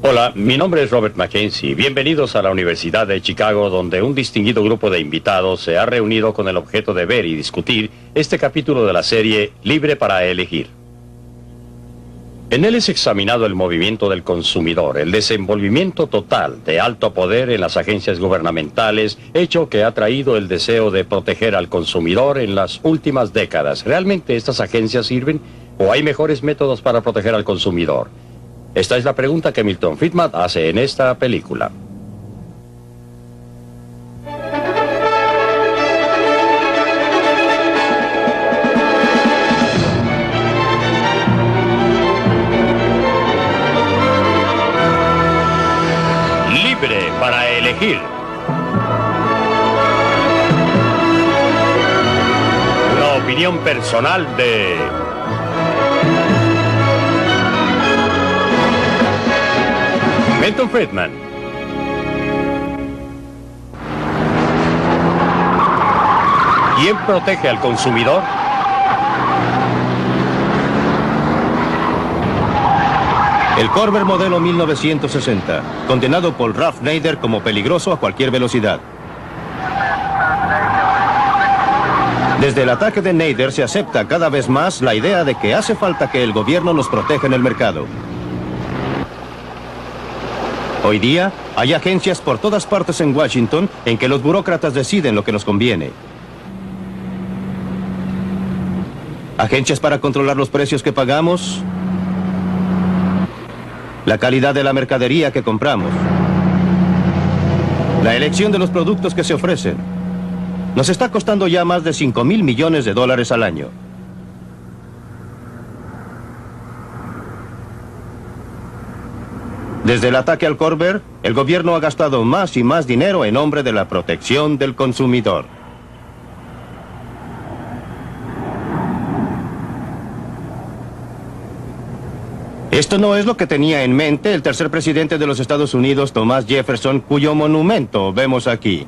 Hola, mi nombre es Robert Mackenzie. Bienvenidos a la Universidad de Chicago, donde un distinguido grupo de invitados se ha reunido con el objeto de ver y discutir este capítulo de la serie Libre para Elegir. En él es examinado el movimiento del consumidor, el desenvolvimiento total de alto poder en las agencias gubernamentales, hecho que ha traído el deseo de proteger al consumidor en las últimas décadas. ¿Realmente estas agencias sirven o hay mejores métodos para proteger al consumidor? Esta es la pregunta que Milton Friedman hace en esta película. Libre para elegir. Una opinión personal de Milton Friedman. ¿Quién protege al consumidor? El Corvair modelo 1960, condenado por Ralph Nader como peligroso a cualquier velocidad. Desde el ataque de Nader se acepta cada vez más la idea de que hace falta que el gobierno nos proteja en el mercado. Hoy día, hay agencias por todas partes en Washington en que los burócratas deciden lo que nos conviene. Agencias para controlar los precios que pagamos, la calidad de la mercadería que compramos, la elección de los productos que se ofrecen. Nos está costando ya más de $5,000 millones al año. Desde el ataque al Corvair, el gobierno ha gastado más y más dinero en nombre de la protección del consumidor. Esto no es lo que tenía en mente el tercer presidente de los Estados Unidos, Thomas Jefferson, cuyo monumento vemos aquí,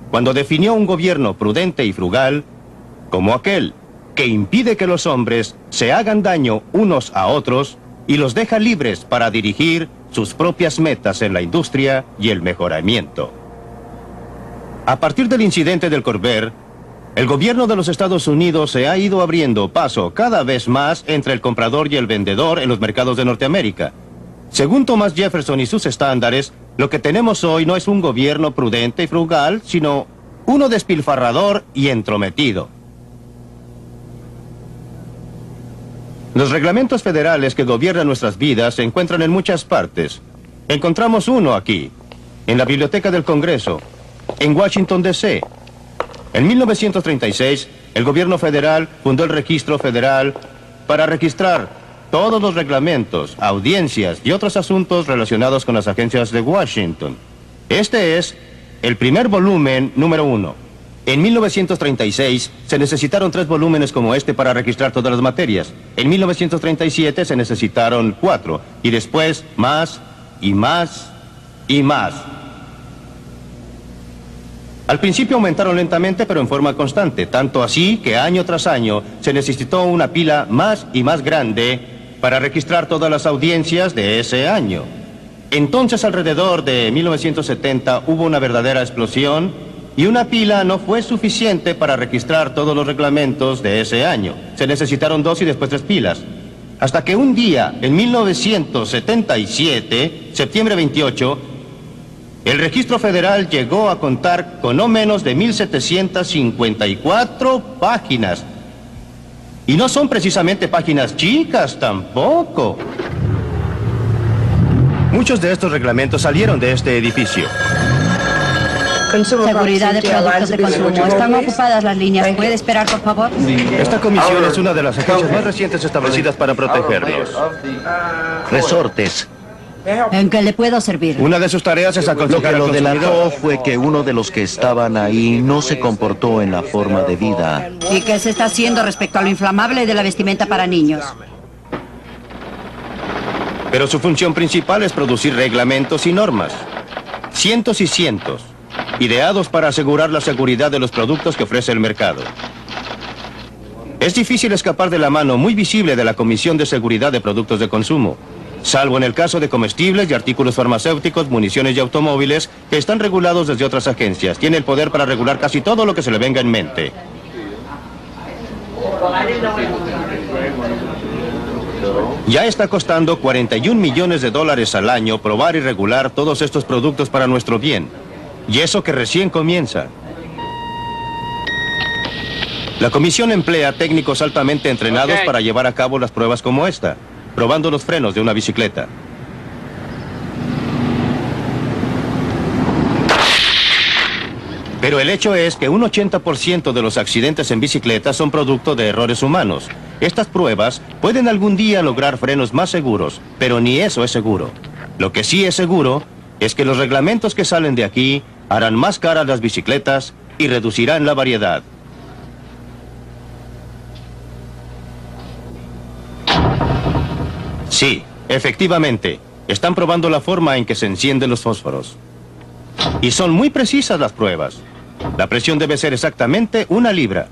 cuando definió un gobierno prudente y frugal como aquel que impide que los hombres se hagan daño unos a otros y los deja libres para dirigir sus propias metas en la industria y el mejoramiento. A partir del incidente del Corvair, el gobierno de los Estados Unidos se ha ido abriendo paso cada vez más entre el comprador y el vendedor en los mercados de Norteamérica. Según Thomas Jefferson y sus estándares, lo que tenemos hoy no es un gobierno prudente y frugal, sino uno despilfarrador y entrometido. Los reglamentos federales que gobiernan nuestras vidas se encuentran en muchas partes. Encontramos uno aquí, en la Biblioteca del Congreso, en Washington, D.C. En 1936, el gobierno federal fundó el Registro Federal para registrar todos los reglamentos, audiencias y otros asuntos relacionados con las agencias de Washington. Este es el primer volumen número 1. En 1936 se necesitaron 3 volúmenes como este para registrar todas las materias. En 1937 se necesitaron 4 y después más y más y más. Al principio aumentaron lentamente pero en forma constante, tanto así que año tras año se necesitó una pila más y más grande para registrar todas las audiencias de ese año. Entonces, alrededor de 1970 hubo una verdadera explosión y una pila no fue suficiente para registrar todos los reglamentos de ese año. Se necesitaron 2 y después 3 pilas. Hasta que un día, en 1977, septiembre 28, el Registro Federal llegó a contar con no menos de 1,754 páginas. Y no son precisamente páginas chicas tampoco. Muchos de estos reglamentos salieron de este edificio. Seguridad de productos de consumo. Están ocupadas las líneas. ¿Puede esperar, por favor? Esta comisión es una de las agencias más recientes establecidas para protegerlos. Resortes. ¿En qué le puedo servir? Una de sus tareas es Lo que aconsejar al lo delató consumidor. fue que uno de los que estaban ahí no se comportó en la forma debida. ¿Y qué se está haciendo respecto a lo inflamable de la vestimenta para niños? Pero su función principal es producir reglamentos y normas. Cientos y cientos. Ideados para asegurar la seguridad de los productos que ofrece el mercado. Es difícil escapar de la mano muy visible de la Comisión de Seguridad de Productos de Consumo. salvo en el caso de comestibles y artículos farmacéuticos, municiones y automóviles, que están regulados desde otras agencias. Tiene el poder para regular casi todo lo que se le venga en mente. Ya está costando $41 millones al año probar y regular todos estos productos para nuestro bien. Y eso que recién comienza. La comisión emplea técnicos altamente entrenados para llevar a cabo las pruebas como esta, probando los frenos de una bicicleta. Pero el hecho es que un 80% de los accidentes en bicicleta son producto de errores humanos. Estas pruebas pueden algún día lograr frenos más seguros, pero ni eso es seguro. Lo que sí es seguro es que los reglamentos que salen de aquí harán más caras las bicicletas y reducirán la variedad. Sí, efectivamente, están probando la forma en que se encienden los fósforos. Y son muy precisas las pruebas. La presión debe ser exactamente 1 libra.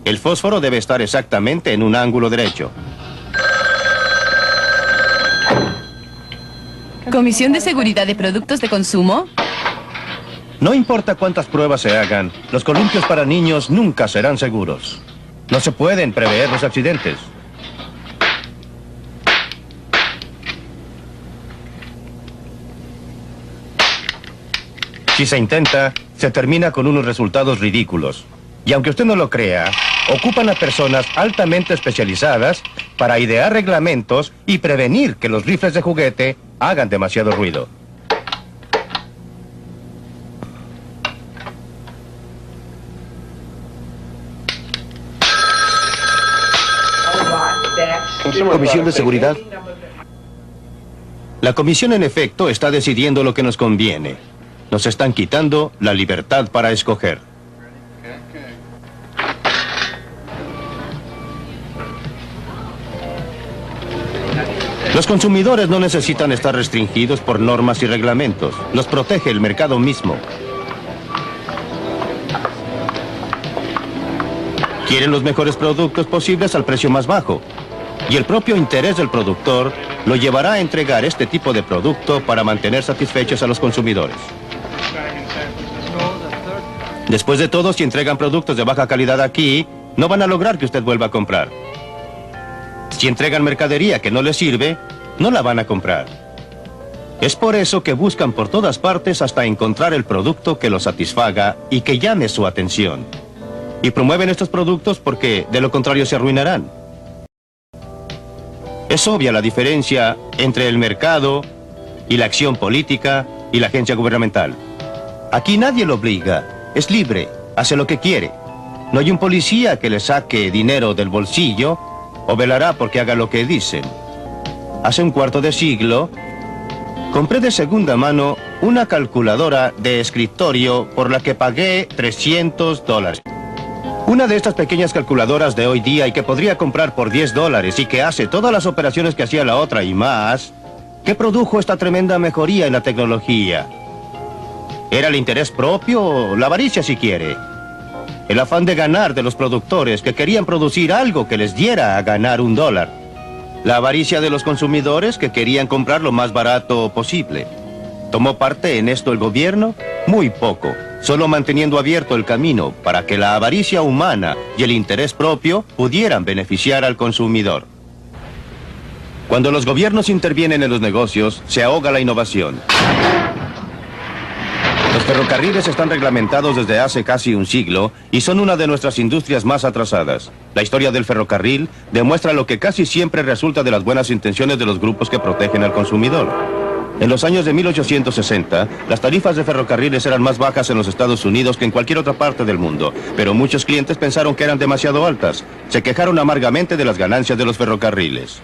El fósforo debe estar exactamente en un ángulo derecho. ¿Comisión de Seguridad de Productos de Consumo? No importa cuántas pruebas se hagan, los columpios para niños nunca serán seguros. No se pueden prever los accidentes. Si se intenta, se termina con unos resultados ridículos. Y aunque usted no lo crea, ocupan a personas altamente especializadas para idear reglamentos y prevenir que los rifles de juguete hagan demasiado ruido. Comisión de Seguridad. La comisión, en efecto, está decidiendo lo que nos conviene. Nos están quitando la libertad para escoger. Los consumidores no necesitan estar restringidos por normas y reglamentos. Los protege el mercado mismo. Quieren los mejores productos posibles al precio más bajo. Y el propio interés del productor lo llevará a entregar este tipo de producto para mantener satisfechos a los consumidores. Después de todo, si entregan productos de baja calidad aquí, no van a lograr que usted vuelva a comprar. Si entregan mercadería que no les sirve, no la van a comprar. Es por eso que buscan por todas partes hasta encontrar el producto que los satisfaga y que llame su atención. Y promueven estos productos porque, de lo contrario, se arruinarán. Es obvia la diferencia entre el mercado y la acción política y la agencia gubernamental. Aquí nadie lo obliga. Es libre, hace lo que quiere. No hay un policía que le saque dinero del bolsillo o velará porque haga lo que dicen. Hace un cuarto de siglo, compré de segunda mano una calculadora de escritorio por la que pagué $300. Una de estas pequeñas calculadoras de hoy día y que podría comprar por $10 y que hace todas las operaciones que hacía la otra y más, ¿qué produjo esta tremenda mejoría en la tecnología? ¿Era el interés propio o la avaricia, si quiere? El afán de ganar de los productores que querían producir algo que les diera a ganar $1. La avaricia de los consumidores que querían comprar lo más barato posible. ¿Tomó parte en esto el gobierno? Muy poco, solo manteniendo abierto el camino para que la avaricia humana y el interés propio pudieran beneficiar al consumidor. Cuando los gobiernos intervienen en los negocios, se ahoga la innovación. Los ferrocarriles están reglamentados desde hace casi un siglo y son una de nuestras industrias más atrasadas. La historia del ferrocarril demuestra lo que casi siempre resulta de las buenas intenciones de los grupos que protegen al consumidor. En los años de 1860, las tarifas de ferrocarriles eran más bajas en los Estados Unidos que en cualquier otra parte del mundo, pero muchos clientes pensaron que eran demasiado altas. Se quejaron amargamente de las ganancias de los ferrocarriles.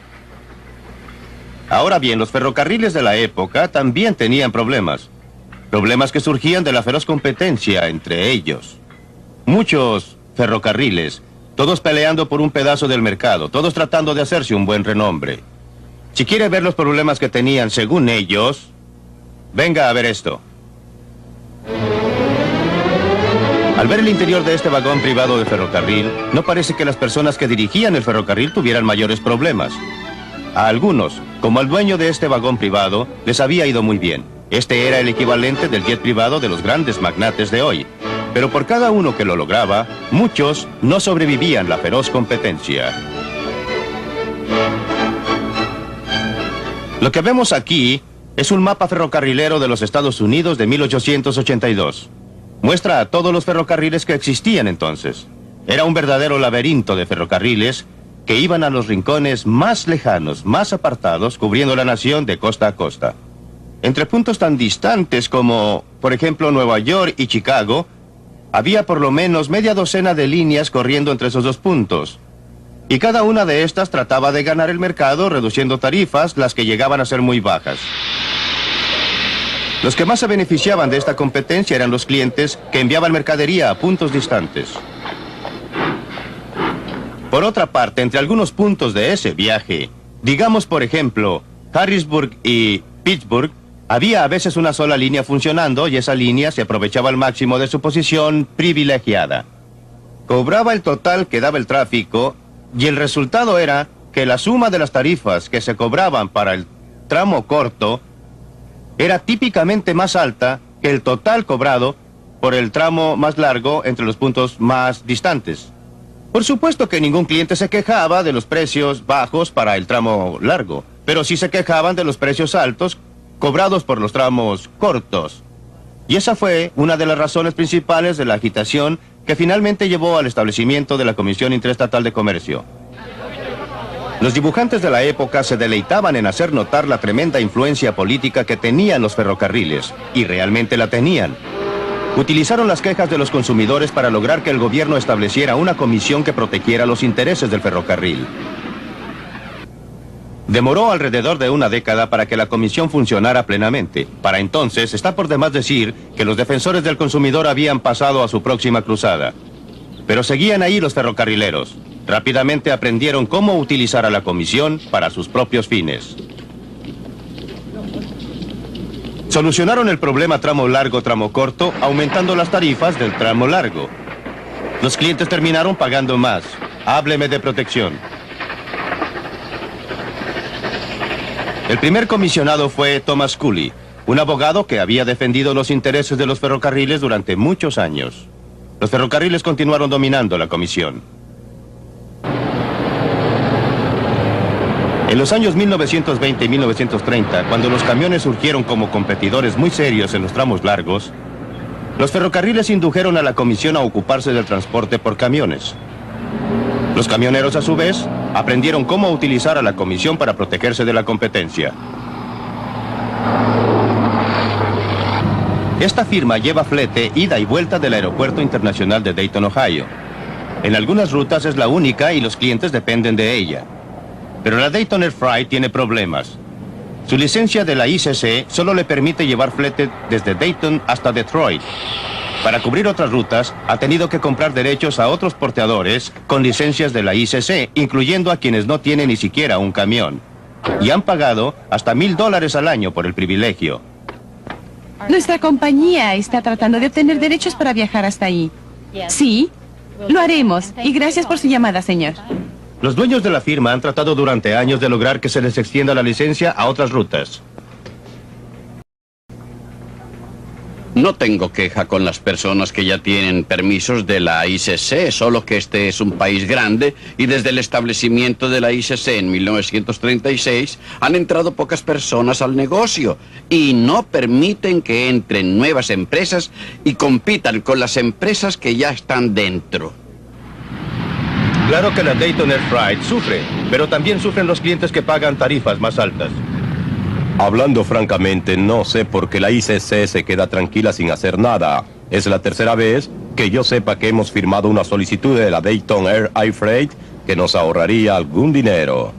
Ahora bien, los ferrocarriles de la época también tenían problemas. Problemas que surgían de la feroz competencia entre ellos. Muchos ferrocarriles, todos peleando por un pedazo del mercado, todos tratando de hacerse un buen renombre. Si quiere ver los problemas que tenían según ellos, venga a ver esto. Al ver el interior de este vagón privado de ferrocarril, no parece que las personas que dirigían el ferrocarril tuvieran mayores problemas. A algunos, como al dueño de este vagón privado, les había ido muy bien. Este era el equivalente del jet privado de los grandes magnates de hoy. Pero por cada uno que lo lograba, muchos no sobrevivían la feroz competencia. Lo que vemos aquí es un mapa ferrocarrilero de los Estados Unidos de 1882. Muestra a todos los ferrocarriles que existían entonces. Era un verdadero laberinto de ferrocarriles que iban a los rincones más lejanos, más apartados, cubriendo la nación de costa a costa. Entre puntos tan distantes como, por ejemplo, Nueva York y Chicago, había por lo menos media docena de líneas corriendo entre esos dos puntos. Y cada una de estas trataba de ganar el mercado reduciendo tarifas, las que llegaban a ser muy bajas. Los que más se beneficiaban de esta competencia eran los clientes que enviaban mercadería a puntos distantes. Por otra parte, entre algunos puntos de ese viaje, digamos por ejemplo, Harrisburg y Pittsburgh, había a veces una sola línea funcionando y esa línea se aprovechaba al máximo de su posición privilegiada. Cobraba el total que daba el tráfico y el resultado era que la suma de las tarifas que se cobraban para el tramo corto era típicamente más alta que el total cobrado por el tramo más largo entre los puntos más distantes. Por supuesto que ningún cliente se quejaba de los precios bajos para el tramo largo, pero sí se quejaban de los precios altos cobrados por los tramos cortos. Y esa fue una de las razones principales de la agitación que finalmente llevó al establecimiento de la Comisión Interestatal de Comercio. Los dibujantes de la época se deleitaban en hacer notar la tremenda influencia política que tenían los ferrocarriles, y realmente la tenían. Utilizaron las quejas de los consumidores para lograr que el gobierno estableciera una comisión que protegiera los intereses del ferrocarril. Demoró alrededor de una década para que la comisión funcionara plenamente. Para entonces, está por demás decir que los defensores del consumidor habían pasado a su próxima cruzada. Pero seguían ahí los ferrocarrileros. Rápidamente aprendieron cómo utilizar a la comisión para sus propios fines. Solucionaron el problema tramo largo, tramo corto, aumentando las tarifas del tramo largo. Los clientes terminaron pagando más. Hábleme de protección. El primer comisionado fue Thomas Cooley, un abogado que había defendido los intereses de los ferrocarriles durante muchos años. Los ferrocarriles continuaron dominando la comisión. En los años 1920 y 1930, cuando los camiones surgieron como competidores muy serios en los tramos largos, los ferrocarriles indujeron a la comisión a ocuparse del transporte por camiones. Los camioneros, a su vez, aprendieron cómo utilizar a la comisión para protegerse de la competencia. Esta firma lleva flete ida y vuelta del Aeropuerto Internacional de Dayton, Ohio. En algunas rutas es la única y los clientes dependen de ella. Pero la Dayton Air Freight tiene problemas. Su licencia de la ICC solo le permite llevar flete desde Dayton hasta Detroit. Para cubrir otras rutas, ha tenido que comprar derechos a otros porteadores con licencias de la ICC, incluyendo a quienes no tienen ni siquiera un camión. Y han pagado hasta $1,000 al año por el privilegio. Nuestra compañía está tratando de obtener derechos para viajar hasta ahí. Sí, lo haremos. Y gracias por su llamada, señor. Los dueños de la firma han tratado durante años de lograr que se les extienda la licencia a otras rutas. No tengo queja con las personas que ya tienen permisos de la ICC, solo que este es un país grande y desde el establecimiento de la ICC en 1936 han entrado pocas personas al negocio y no permiten que entren nuevas empresas y compitan con las empresas que ya están dentro. Claro que la Dayton Air Freight sufre, pero también sufren los clientes que pagan tarifas más altas. Hablando francamente, no sé por qué la ICC se queda tranquila sin hacer nada. Es la tercera vez que yo sepa que hemos firmado una solicitud de la Dayton Air Freight que nos ahorraría algún dinero.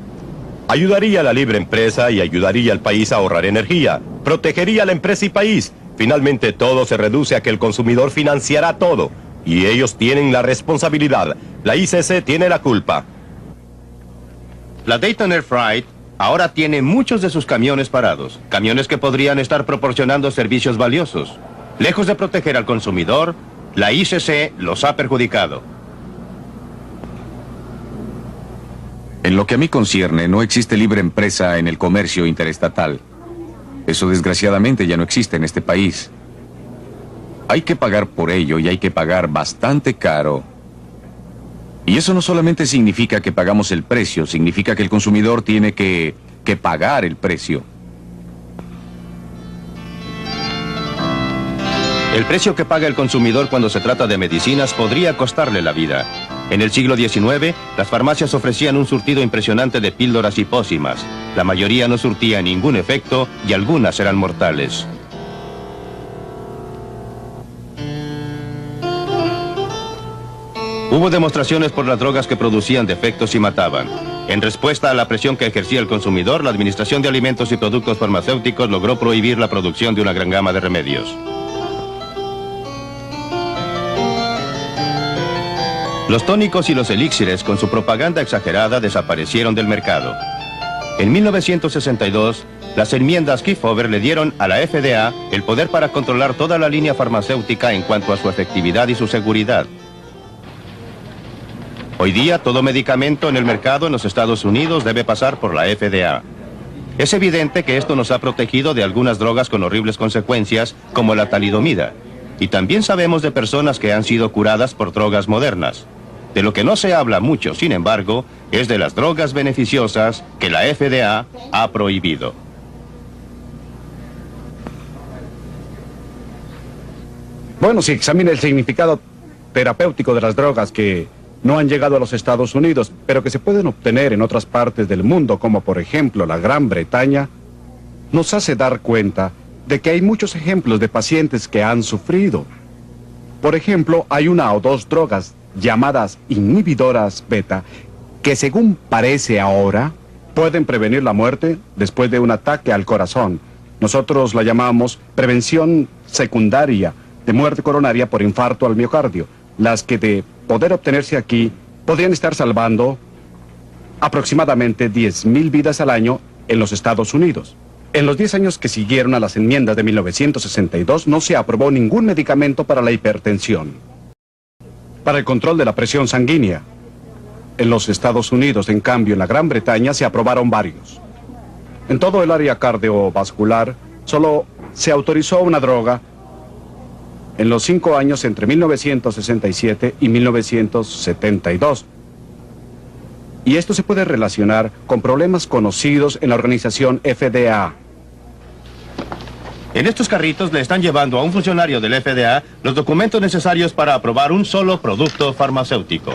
Ayudaría a la libre empresa y ayudaría al país a ahorrar energía. Protegería a la empresa y país. Finalmente todo se reduce a que el consumidor financiará todo. Y ellos tienen la responsabilidad. La ICC tiene la culpa. La Dayton Air Freight ahora tiene muchos de sus camiones parados. Camiones que podrían estar proporcionando servicios valiosos. Lejos de proteger al consumidor, la ICC los ha perjudicado. En lo que a mí concierne, no existe libre empresa en el comercio interestatal. Eso desgraciadamente ya no existe en este país. Hay que pagar por ello y hay que pagar bastante caro. Y eso no solamente significa que pagamos el precio, significa que el consumidor tiene que pagar el precio. El precio que paga el consumidor cuando se trata de medicinas podría costarle la vida. En el siglo XIX, las farmacias ofrecían un surtido impresionante de píldoras y pócimas. La mayoría no surtía ningún efecto y algunas eran mortales. Hubo demostraciones por las drogas que producían defectos y mataban. En respuesta a la presión que ejercía el consumidor, la Administración de Alimentos y Productos Farmacéuticos logró prohibir la producción de una gran gama de remedios. Los tónicos y los elixires, con su propaganda exagerada, desaparecieron del mercado. En 1962, las enmiendas Kefauver le dieron a la FDA el poder para controlar toda la línea farmacéutica en cuanto a su efectividad y su seguridad. Hoy día, todo medicamento en el mercado en los Estados Unidos debe pasar por la FDA. Es evidente que esto nos ha protegido de algunas drogas con horribles consecuencias, como la talidomida. Y también sabemos de personas que han sido curadas por drogas modernas. De lo que no se habla mucho, sin embargo, es de las drogas beneficiosas que la FDA ha prohibido. Bueno, si examina el significado terapéutico de las drogas que no han llegado a los Estados Unidos, pero que se pueden obtener en otras partes del mundo, como por ejemplo la Gran Bretaña, nos hace dar cuenta de que hay muchos ejemplos de pacientes que han sufrido. Por ejemplo, hay una o dos drogas llamadas inhibidoras beta, que según parece ahora, pueden prevenir la muerte después de un ataque al corazón. Nosotros la llamamos prevención secundaria de muerte coronaria por infarto al miocardio, las que de poder obtenerse aquí podrían estar salvando aproximadamente 10,000 vidas al año en los Estados Unidos. En los 10 años que siguieron a las enmiendas de 1962 no se aprobó ningún medicamento para la hipertensión, para el control de la presión sanguínea. En los Estados Unidos, en cambio, en la Gran Bretaña se aprobaron varios. En todo el área cardiovascular solo se autorizó una droga en los 5 años entre 1967 y 1972. Y esto se puede relacionar con problemas conocidos en la organización FDA. En estos carritos le están llevando a un funcionario del FDA los documentos necesarios para aprobar un solo producto farmacéutico.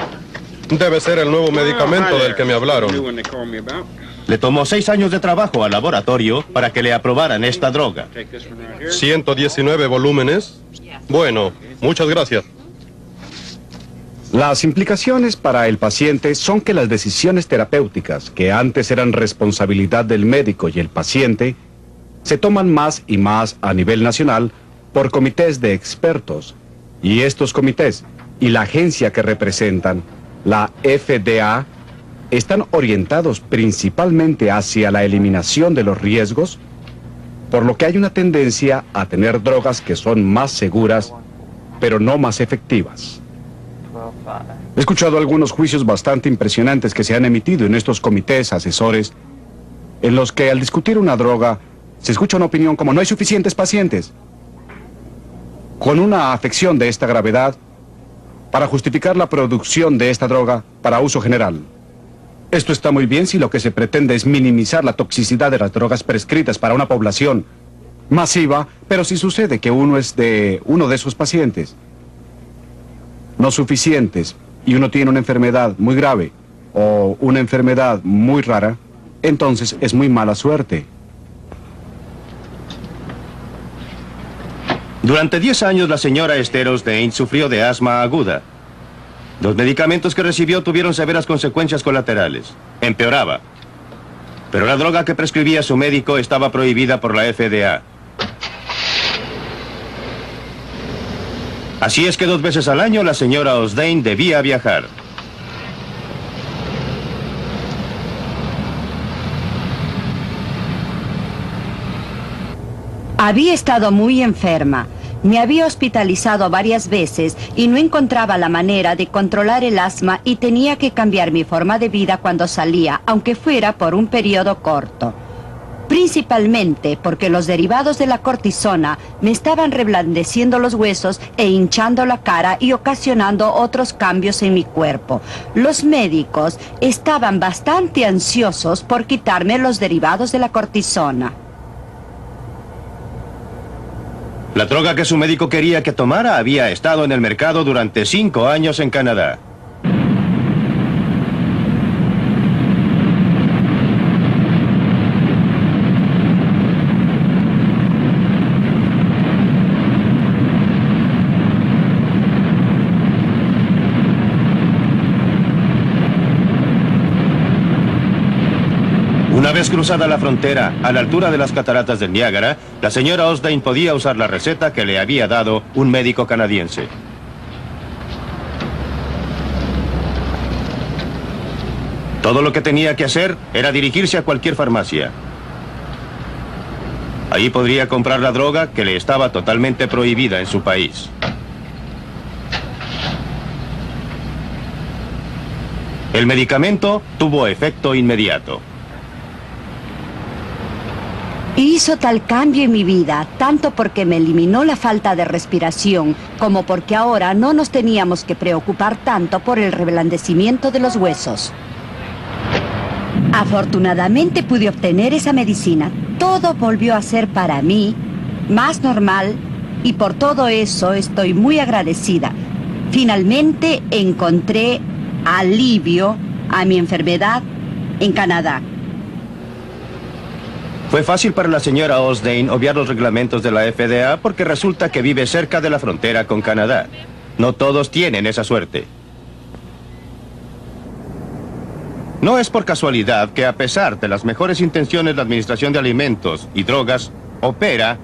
Debe ser el nuevo medicamento del que me hablaron. Le tomó 6 años de trabajo al laboratorio para que le aprobaran esta droga. 119 volúmenes. Bueno, muchas gracias. Las implicaciones para el paciente son que las decisiones terapéuticas, que antes eran responsabilidad del médico y el paciente, se toman más y más a nivel nacional por comités de expertos. Y estos comités y la agencia que representan, la FDA, están orientados principalmente hacia la eliminación de los riesgos, por lo que hay una tendencia a tener drogas que son más seguras, pero no más efectivas. He escuchado algunos juicios bastante impresionantes que se han emitido en estos comités asesores, en los que al discutir una droga se escucha una opinión como no hay suficientes pacientes con una afección de esta gravedad para justificar la producción de esta droga para uso general. Esto está muy bien si lo que se pretende es minimizar la toxicidad de las drogas prescritas para una población masiva, pero si sucede que uno es de uno de esos pacientes no suficientes y uno tiene una enfermedad muy grave o una enfermedad muy rara, entonces es muy mala suerte. Durante 10 años la señora Esther Osdane sufrió de asma aguda. Los medicamentos que recibió tuvieron severas consecuencias colaterales. Empeoraba. Pero la droga que prescribía su médico estaba prohibida por la FDA. Así es que 2 veces al año la señora Osdane debía viajar. Había estado muy enferma, Me había hospitalizado varias veces y no encontraba la manera de controlar el asma y tenía que cambiar mi forma de vida cuando salía, aunque fuera por un periodo corto. Principalmente porque los derivados de la cortisona me estaban reblandeciendo los huesos e hinchando la cara y ocasionando otros cambios en mi cuerpo. Los médicos estaban bastante ansiosos por quitarme los derivados de la cortisona. La droga que su médico quería que tomara había estado en el mercado durante 5 años en Canadá. Una vez cruzada la frontera, a la altura de las cataratas del Niágara, la señora Osdane podía usar la receta que le había dado un médico canadiense. Todo lo que tenía que hacer era dirigirse a cualquier farmacia. Ahí podría comprar la droga que le estaba totalmente prohibida en su país. El medicamento tuvo efecto inmediato. Hizo tal cambio en mi vida, tanto porque me eliminó la falta de respiración, como porque ahora no nos teníamos que preocupar tanto por el reblandecimiento de los huesos. Afortunadamente pude obtener esa medicina. Todo volvió a ser para mí más normal y por todo eso estoy muy agradecida. Finalmente encontré alivio a mi enfermedad en Canadá. Fue fácil para la señora Osdane obviar los reglamentos de la FDA porque resulta que vive cerca de la frontera con Canadá. No todos tienen esa suerte. No es por casualidad que a pesar de las mejores intenciones la Administración de Alimentos y Drogas opera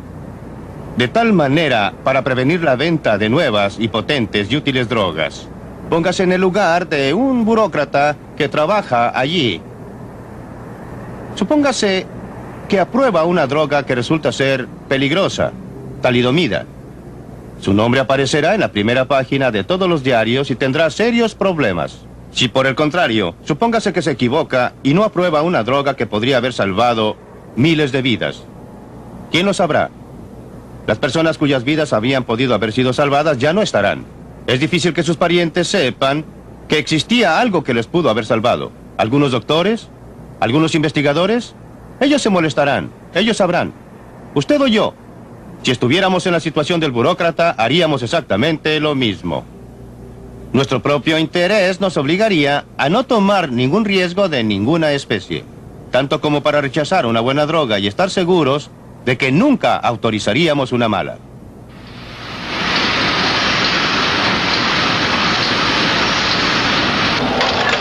de tal manera para prevenir la venta de nuevas y potentes y útiles drogas. Póngase en el lugar de un burócrata que trabaja allí. Supóngase que aprueba una droga que resulta ser peligrosa, talidomida. Su nombre aparecerá en la primera página de todos los diarios y tendrá serios problemas. Si por el contrario, supóngase que se equivoca y no aprueba una droga que podría haber salvado miles de vidas, ¿quién lo sabrá? Las personas cuyas vidas habían podido haber sido salvadas ya no estarán. Es difícil que sus parientes sepan que existía algo que les pudo haber salvado. ¿Algunos doctores? ¿Algunos investigadores? Ellos se molestarán, ellos sabrán. Usted o yo, si estuviéramos en la situación del burócrata, haríamos exactamente lo mismo. Nuestro propio interés nos obligaría a no tomar ningún riesgo de ninguna especie, tanto como para rechazar una buena droga y estar seguros de que nunca autorizaríamos una mala.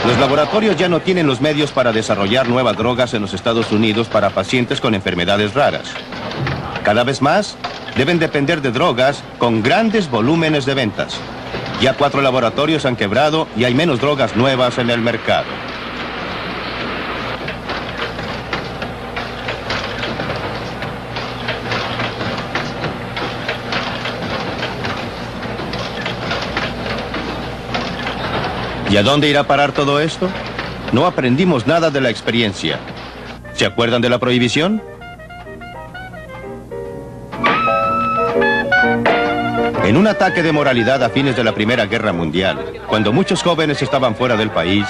Los laboratorios ya no tienen los medios para desarrollar nuevas drogas en los Estados Unidos para pacientes con enfermedades raras. Cada vez más, deben depender de drogas con grandes volúmenes de ventas. Ya 4 laboratorios han quebrado y hay menos drogas nuevas en el mercado. ¿Y a dónde irá a parar todo esto? No aprendimos nada de la experiencia. ¿Se acuerdan de la prohibición? En un ataque de moralidad a fines de la Primera Guerra Mundial, cuando muchos jóvenes estaban fuera del país,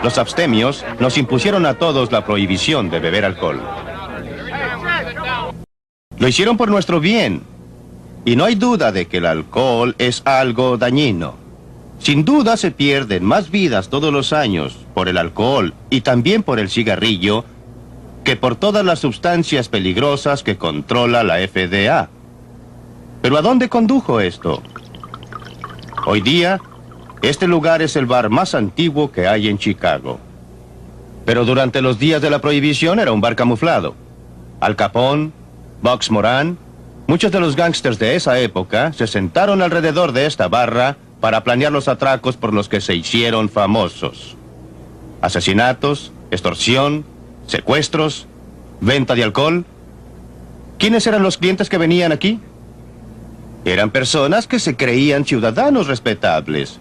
los abstemios nos impusieron a todos la prohibición de beber alcohol. Lo hicieron por nuestro bien. Y no hay duda de que el alcohol es algo dañino. Sin duda se pierden más vidas todos los años por el alcohol y también por el cigarrillo que por todas las sustancias peligrosas que controla la FDA. ¿Pero a dónde condujo esto? Hoy día, este lugar es el bar más antiguo que hay en Chicago. Pero durante los días de la prohibición era un bar camuflado. Al Capone, Bugs Moran, muchos de los gángsters de esa época se sentaron alrededor de esta barra para planear los atracos por los que se hicieron famosos. Asesinatos, extorsión, secuestros, venta de alcohol. ¿Quiénes eran los clientes que venían aquí? Eran personas que se creían ciudadanos respetables,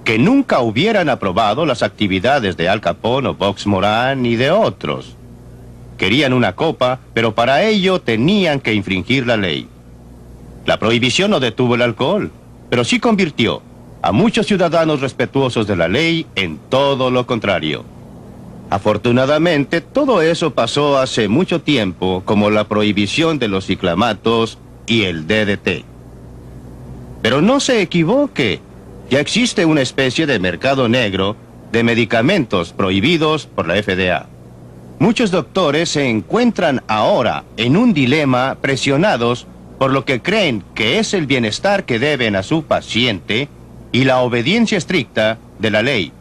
que nunca hubieran aprobado las actividades de Al Capone o Box Moran ni de otros. Querían una copa, pero para ello tenían que infringir la ley. La prohibición no detuvo el alcohol, pero sí convirtió a muchos ciudadanos respetuosos de la ley en todo lo contrario. Afortunadamente, todo eso pasó hace mucho tiempo, como la prohibición de los ciclamatos y el DDT. Pero no se equivoque, ya existe una especie de mercado negro de medicamentos prohibidos por la FDA. Muchos doctores se encuentran ahora en un dilema, presionados por lo que creen que es el bienestar que deben a su paciente y la obediencia estricta de la ley.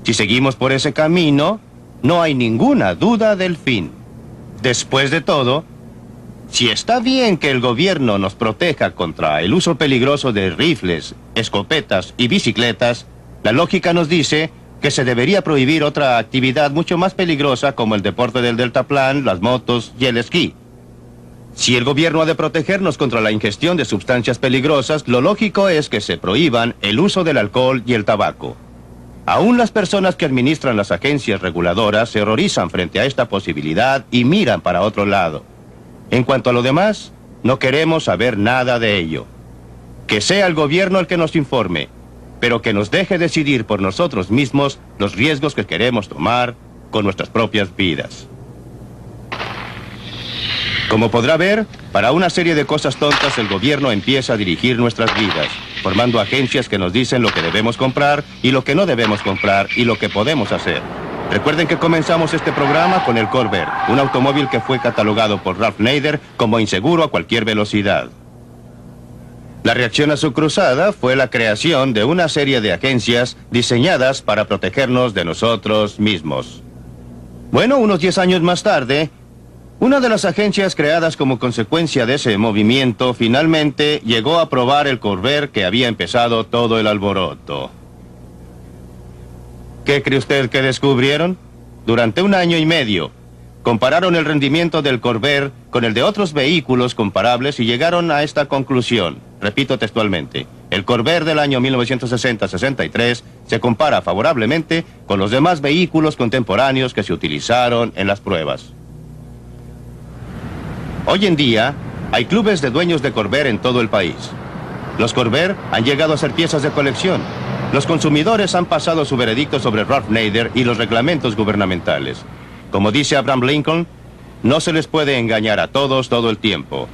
Si seguimos por ese camino, no hay ninguna duda del fin. Después de todo, si está bien que el gobierno nos proteja contra el uso peligroso de rifles, escopetas y bicicletas, la lógica nos dice que se debería prohibir otra actividad mucho más peligrosa como el deporte del deltaplán, las motos y el esquí. Si el gobierno ha de protegernos contra la ingestión de sustancias peligrosas, lo lógico es que se prohíban el uso del alcohol y el tabaco. Aún las personas que administran las agencias reguladoras se horrorizan frente a esta posibilidad y miran para otro lado. En cuanto a lo demás, no queremos saber nada de ello. Que sea el gobierno el que nos informe, pero que nos deje decidir por nosotros mismos los riesgos que queremos tomar con nuestras propias vidas. Como podrá ver, para una serie de cosas tontas el gobierno empieza a dirigir nuestras vidas, formando agencias que nos dicen lo que debemos comprar y lo que no debemos comprar y lo que podemos hacer. Recuerden que comenzamos este programa con el Corvair, un automóvil que fue catalogado por Ralph Nader como inseguro a cualquier velocidad. La reacción a su cruzada fue la creación de una serie de agencias diseñadas para protegernos de nosotros mismos. Bueno, unos 10 años más tarde, una de las agencias creadas como consecuencia de ese movimiento finalmente llegó a probar el Corvair que había empezado todo el alboroto. ¿Qué cree usted que descubrieron? Durante 1 año y medio, compararon el rendimiento del Corvair con el de otros vehículos comparables y llegaron a esta conclusión. Repito textualmente, el Corvair del año 1960-63 se compara favorablemente con los demás vehículos contemporáneos que se utilizaron en las pruebas. Hoy en día, hay clubes de dueños de Corvair en todo el país. Los Corvair han llegado a ser piezas de colección. Los consumidores han pasado su veredicto sobre Ralph Nader y los reglamentos gubernamentales. Como dice Abraham Lincoln, no se les puede engañar a todos todo el tiempo.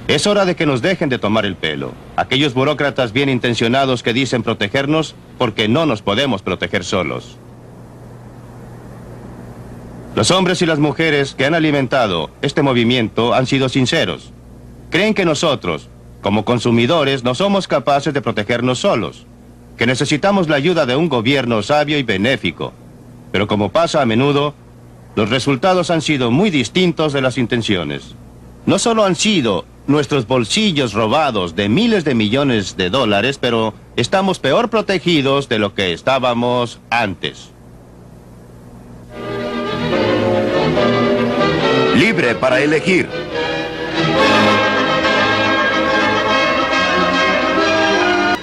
Es hora de que nos dejen de tomar el pelo. Aquellos burócratas bien intencionados que dicen protegernos porque no nos podemos proteger solos. Los hombres y las mujeres que han alimentado este movimiento han sido sinceros. Creen que nosotros, como consumidores, no somos capaces de protegernos solos, que necesitamos la ayuda de un gobierno sabio y benéfico. Pero como pasa a menudo, los resultados han sido muy distintos de las intenciones. No solo han sido nuestros bolsillos robados de miles de millones de dólares, pero estamos peor protegidos de lo que estábamos antes. Libre para elegir.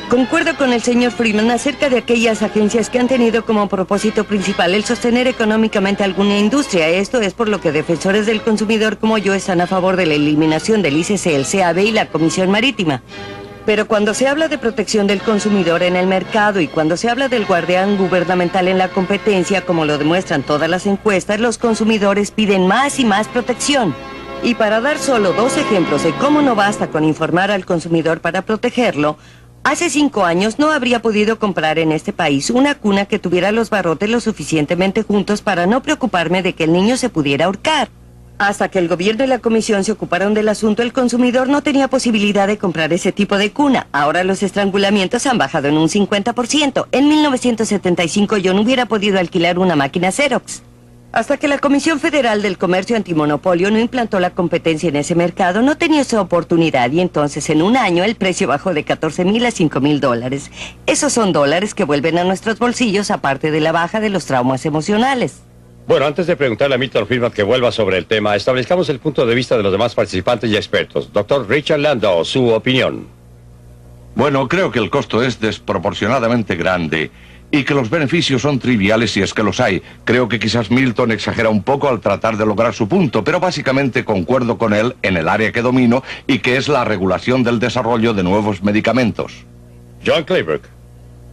Concuerdo con el señor Freeman acerca de aquellas agencias que han tenido como propósito principal el sostener económicamente alguna industria. Esto es por lo que defensores del consumidor como yo están a favor de la eliminación del ICC, el CAB y la Comisión Marítima. Pero cuando se habla de protección del consumidor en el mercado y cuando se habla del guardián gubernamental en la competencia, como lo demuestran todas las encuestas, los consumidores piden más y más protección. Y para dar solo 2 ejemplos de cómo no basta con informar al consumidor para protegerlo, hace 5 años no habría podido comprar en este país una cuna que tuviera los barrotes lo suficientemente juntos para no preocuparme de que el niño se pudiera ahorcar. Hasta que el gobierno y la comisión se ocuparon del asunto, el consumidor no tenía posibilidad de comprar ese tipo de cuna. Ahora los estrangulamientos han bajado en un 50%. En 1975 yo no hubiera podido alquilar una máquina Xerox. Hasta que la Comisión Federal del Comercio Antimonopolio no implantó la competencia en ese mercado, no tenía esa oportunidad y entonces en 1 año el precio bajó de $14,000 a $5,000. Esos son dólares que vuelven a nuestros bolsillos aparte de la baja de los traumas emocionales. Bueno, antes de preguntarle a Milton Friedman que vuelva sobre el tema, establezcamos el punto de vista de los demás participantes y expertos. Doctor Richard Landau, su opinión. Bueno, creo que el costo es desproporcionadamente grande y que los beneficios son triviales si es que los hay. Creo que quizás Milton exagera un poco al tratar de lograr su punto, pero básicamente concuerdo con él en el área que domino y que es la regulación del desarrollo de nuevos medicamentos. John Clayburgh.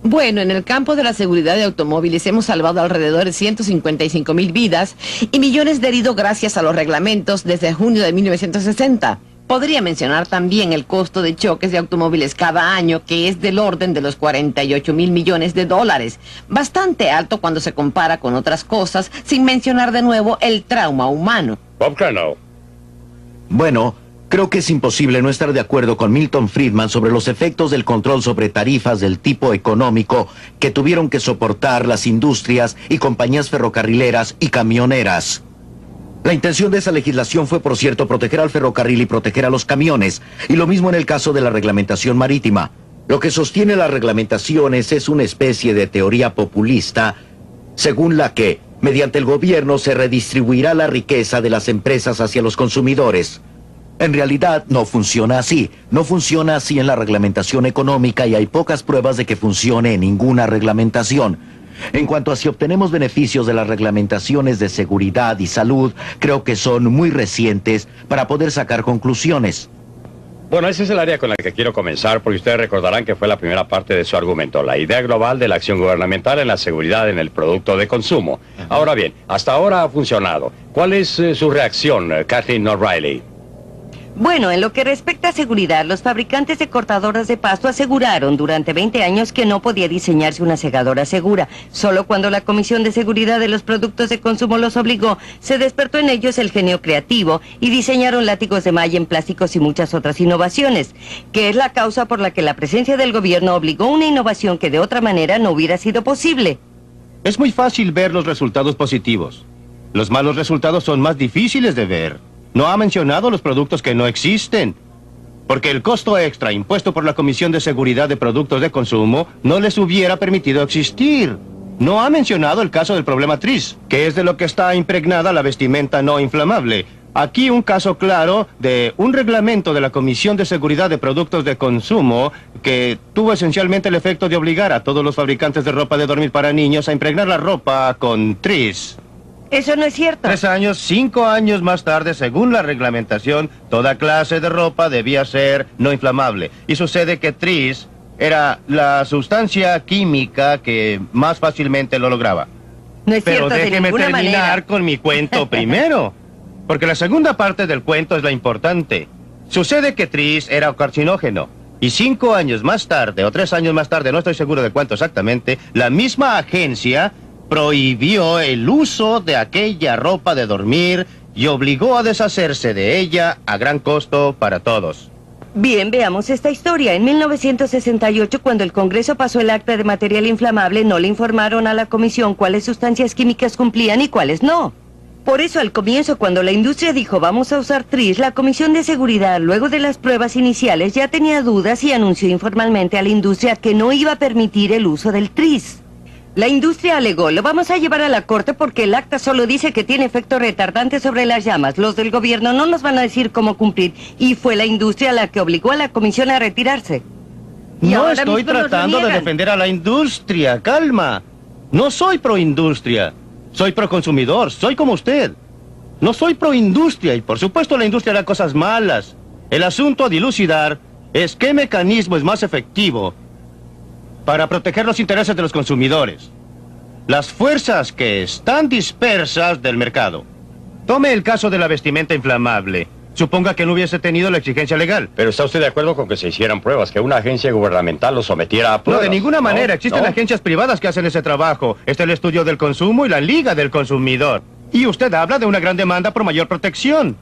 Bueno, en el campo de la seguridad de automóviles hemos salvado alrededor de 155,000 vidas y millones de heridos gracias a los reglamentos desde junio de 1960. Podría mencionar también el costo de choques de automóviles cada año, que es del orden de los 48,000 millones de dólares. Bastante alto cuando se compara con otras cosas, sin mencionar de nuevo el trauma humano. Bob Crandall. Bueno, creo que es imposible no estar de acuerdo con Milton Friedman sobre los efectos del control sobre tarifas del tipo económico que tuvieron que soportar las industrias y compañías ferrocarrileras y camioneras. La intención de esa legislación fue, por cierto, proteger al ferrocarril y proteger a los camiones, y lo mismo en el caso de la reglamentación marítima. Lo que sostiene las reglamentaciones es una especie de teoría populista, según la que, mediante el gobierno, se redistribuirá la riqueza de las empresas hacia los consumidores. En realidad, no funciona así. No funciona así en la reglamentación económica y hay pocas pruebas de que funcione en ninguna reglamentación. En cuanto a si obtenemos beneficios de las reglamentaciones de seguridad y salud, creo que son muy recientes para poder sacar conclusiones. Bueno, ese es el área con la que quiero comenzar, porque ustedes recordarán que fue la primera parte de su argumento, la idea global de la acción gubernamental en la seguridad en el producto de consumo. Ahora bien, hasta ahora ha funcionado. ¿Cuál es su reacción, Kathleen O'Reilly? Bueno, en lo que respecta a seguridad, los fabricantes de cortadoras de pasto aseguraron durante 20 años que no podía diseñarse una segadora segura. Solo cuando la Comisión de Seguridad de los Productos de Consumo los obligó, se despertó en ellos el genio creativo y diseñaron látigos de malla en plásticos y muchas otras innovaciones, que es la causa por la que la presencia del gobierno obligó una innovación que de otra manera no hubiera sido posible. Es muy fácil ver los resultados positivos. Los malos resultados son más difíciles de ver. No ha mencionado los productos que no existen, porque el costo extra impuesto por la Comisión de Seguridad de Productos de Consumo no les hubiera permitido existir. No ha mencionado el caso del problema TRIS, que es de lo que está impregnada la vestimenta no inflamable. Aquí un caso claro de un reglamento de la Comisión de Seguridad de Productos de Consumo que tuvo esencialmente el efecto de obligar a todos los fabricantes de ropa de dormir para niños a impregnar la ropa con TRIS. Eso no es cierto. 3 años, 5 años más tarde, según la reglamentación, toda clase de ropa debía ser no inflamable. Y sucede que TRIS era la sustancia química que más fácilmente lo lograba. No es Pero cierto, déjeme de terminar manera. con mi cuento primero, porque la segunda parte del cuento es la importante. Sucede que TRIS era carcinógeno. Y 5 años más tarde, o 3 años más tarde, no estoy seguro de cuánto exactamente, la misma agencia prohibió el uso de aquella ropa de dormir y obligó a deshacerse de ella a gran costo para todos. Bien, veamos esta historia. En 1968, cuando el Congreso pasó el acta de material inflamable, no le informaron a la Comisión cuáles sustancias químicas cumplían y cuáles no. Por eso, al comienzo, cuando la industria dijo vamos a usar TRIS, la Comisión de Seguridad, luego de las pruebas iniciales, ya tenía dudas y anunció informalmente a la industria que no iba a permitir el uso del TRIS. La industria alegó, lo vamos a llevar a la corte porque el acta solo dice que tiene efecto retardante sobre las llamas. Los del gobierno no nos van a decir cómo cumplir. Y fue la industria la que obligó a la comisión a retirarse. No estoy tratando de defender a la industria, calma. No soy proindustria, soy proconsumidor, soy como usted. No soy proindustria y por supuesto la industria hará cosas malas. El asunto a dilucidar es qué mecanismo es más efectivo para proteger los intereses de los consumidores. Las fuerzas que están dispersas del mercado. Tome el caso de la vestimenta inflamable. Suponga que no hubiese tenido la exigencia legal. Pero ¿está usted de acuerdo con que se hicieran pruebas, que una agencia gubernamental lo sometiera a pruebas? No, de ninguna manera. Existen agencias privadas que hacen ese trabajo. Está el Estudio del Consumo y la Liga del Consumidor. Y usted habla de una gran demanda por mayor protección.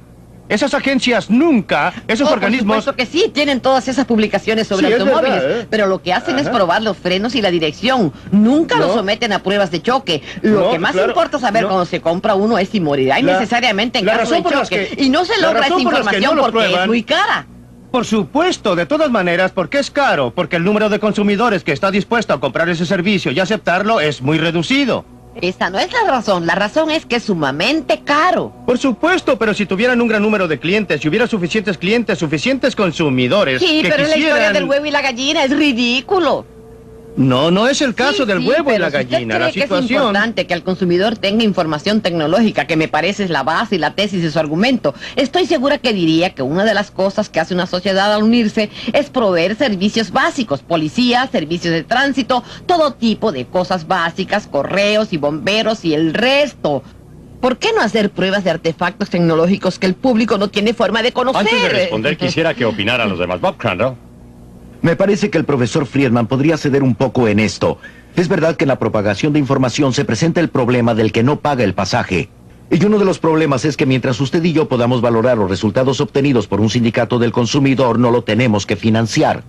Esas agencias nunca, esos organismos... Por supuesto que sí, tienen todas esas publicaciones sobre Sí, es automóviles, verdad, pero lo que hacen es probar los frenos y la dirección. Nunca los someten a pruebas de choque. Lo que más importa saber cuando se compra uno es si morirá innecesariamente en caso de choque. Y no se logra esa información porque es muy cara. Por supuesto, de todas maneras, porque es caro, porque el número de consumidores que está dispuesto a comprar ese servicio y aceptarlo es muy reducido. Esa no es la razón es que es sumamente caro. Por supuesto, pero si tuvieran un gran número de clientes, si hubiera suficientes clientes, suficientes consumidores Sí, que pero quisieran... la historia del huevo y la gallina es ridículo. No, no es el caso del huevo y pero la si usted gallina. La cree que es situación... importante que el consumidor tenga información tecnológica, que me parece es la base y la tesis de su argumento, estoy segura que diría que una de las cosas que hace una sociedad al unirse es proveer servicios básicos, policía, servicios de tránsito, todo tipo de cosas básicas, correos y bomberos y el resto. ¿Por qué no hacer pruebas de artefactos tecnológicos que el público no tiene forma de conocer? Antes de responder, quisiera que opinaran los demás. Bob Crandall. Me parece que el profesor Friedman podría ceder un poco en esto. Es verdad que en la propagación de información se presenta el problema del que no paga el pasaje. Y uno de los problemas es que mientras usted y yo podamos valorar los resultados obtenidos por un sindicato del consumidor, no lo tenemos que financiar.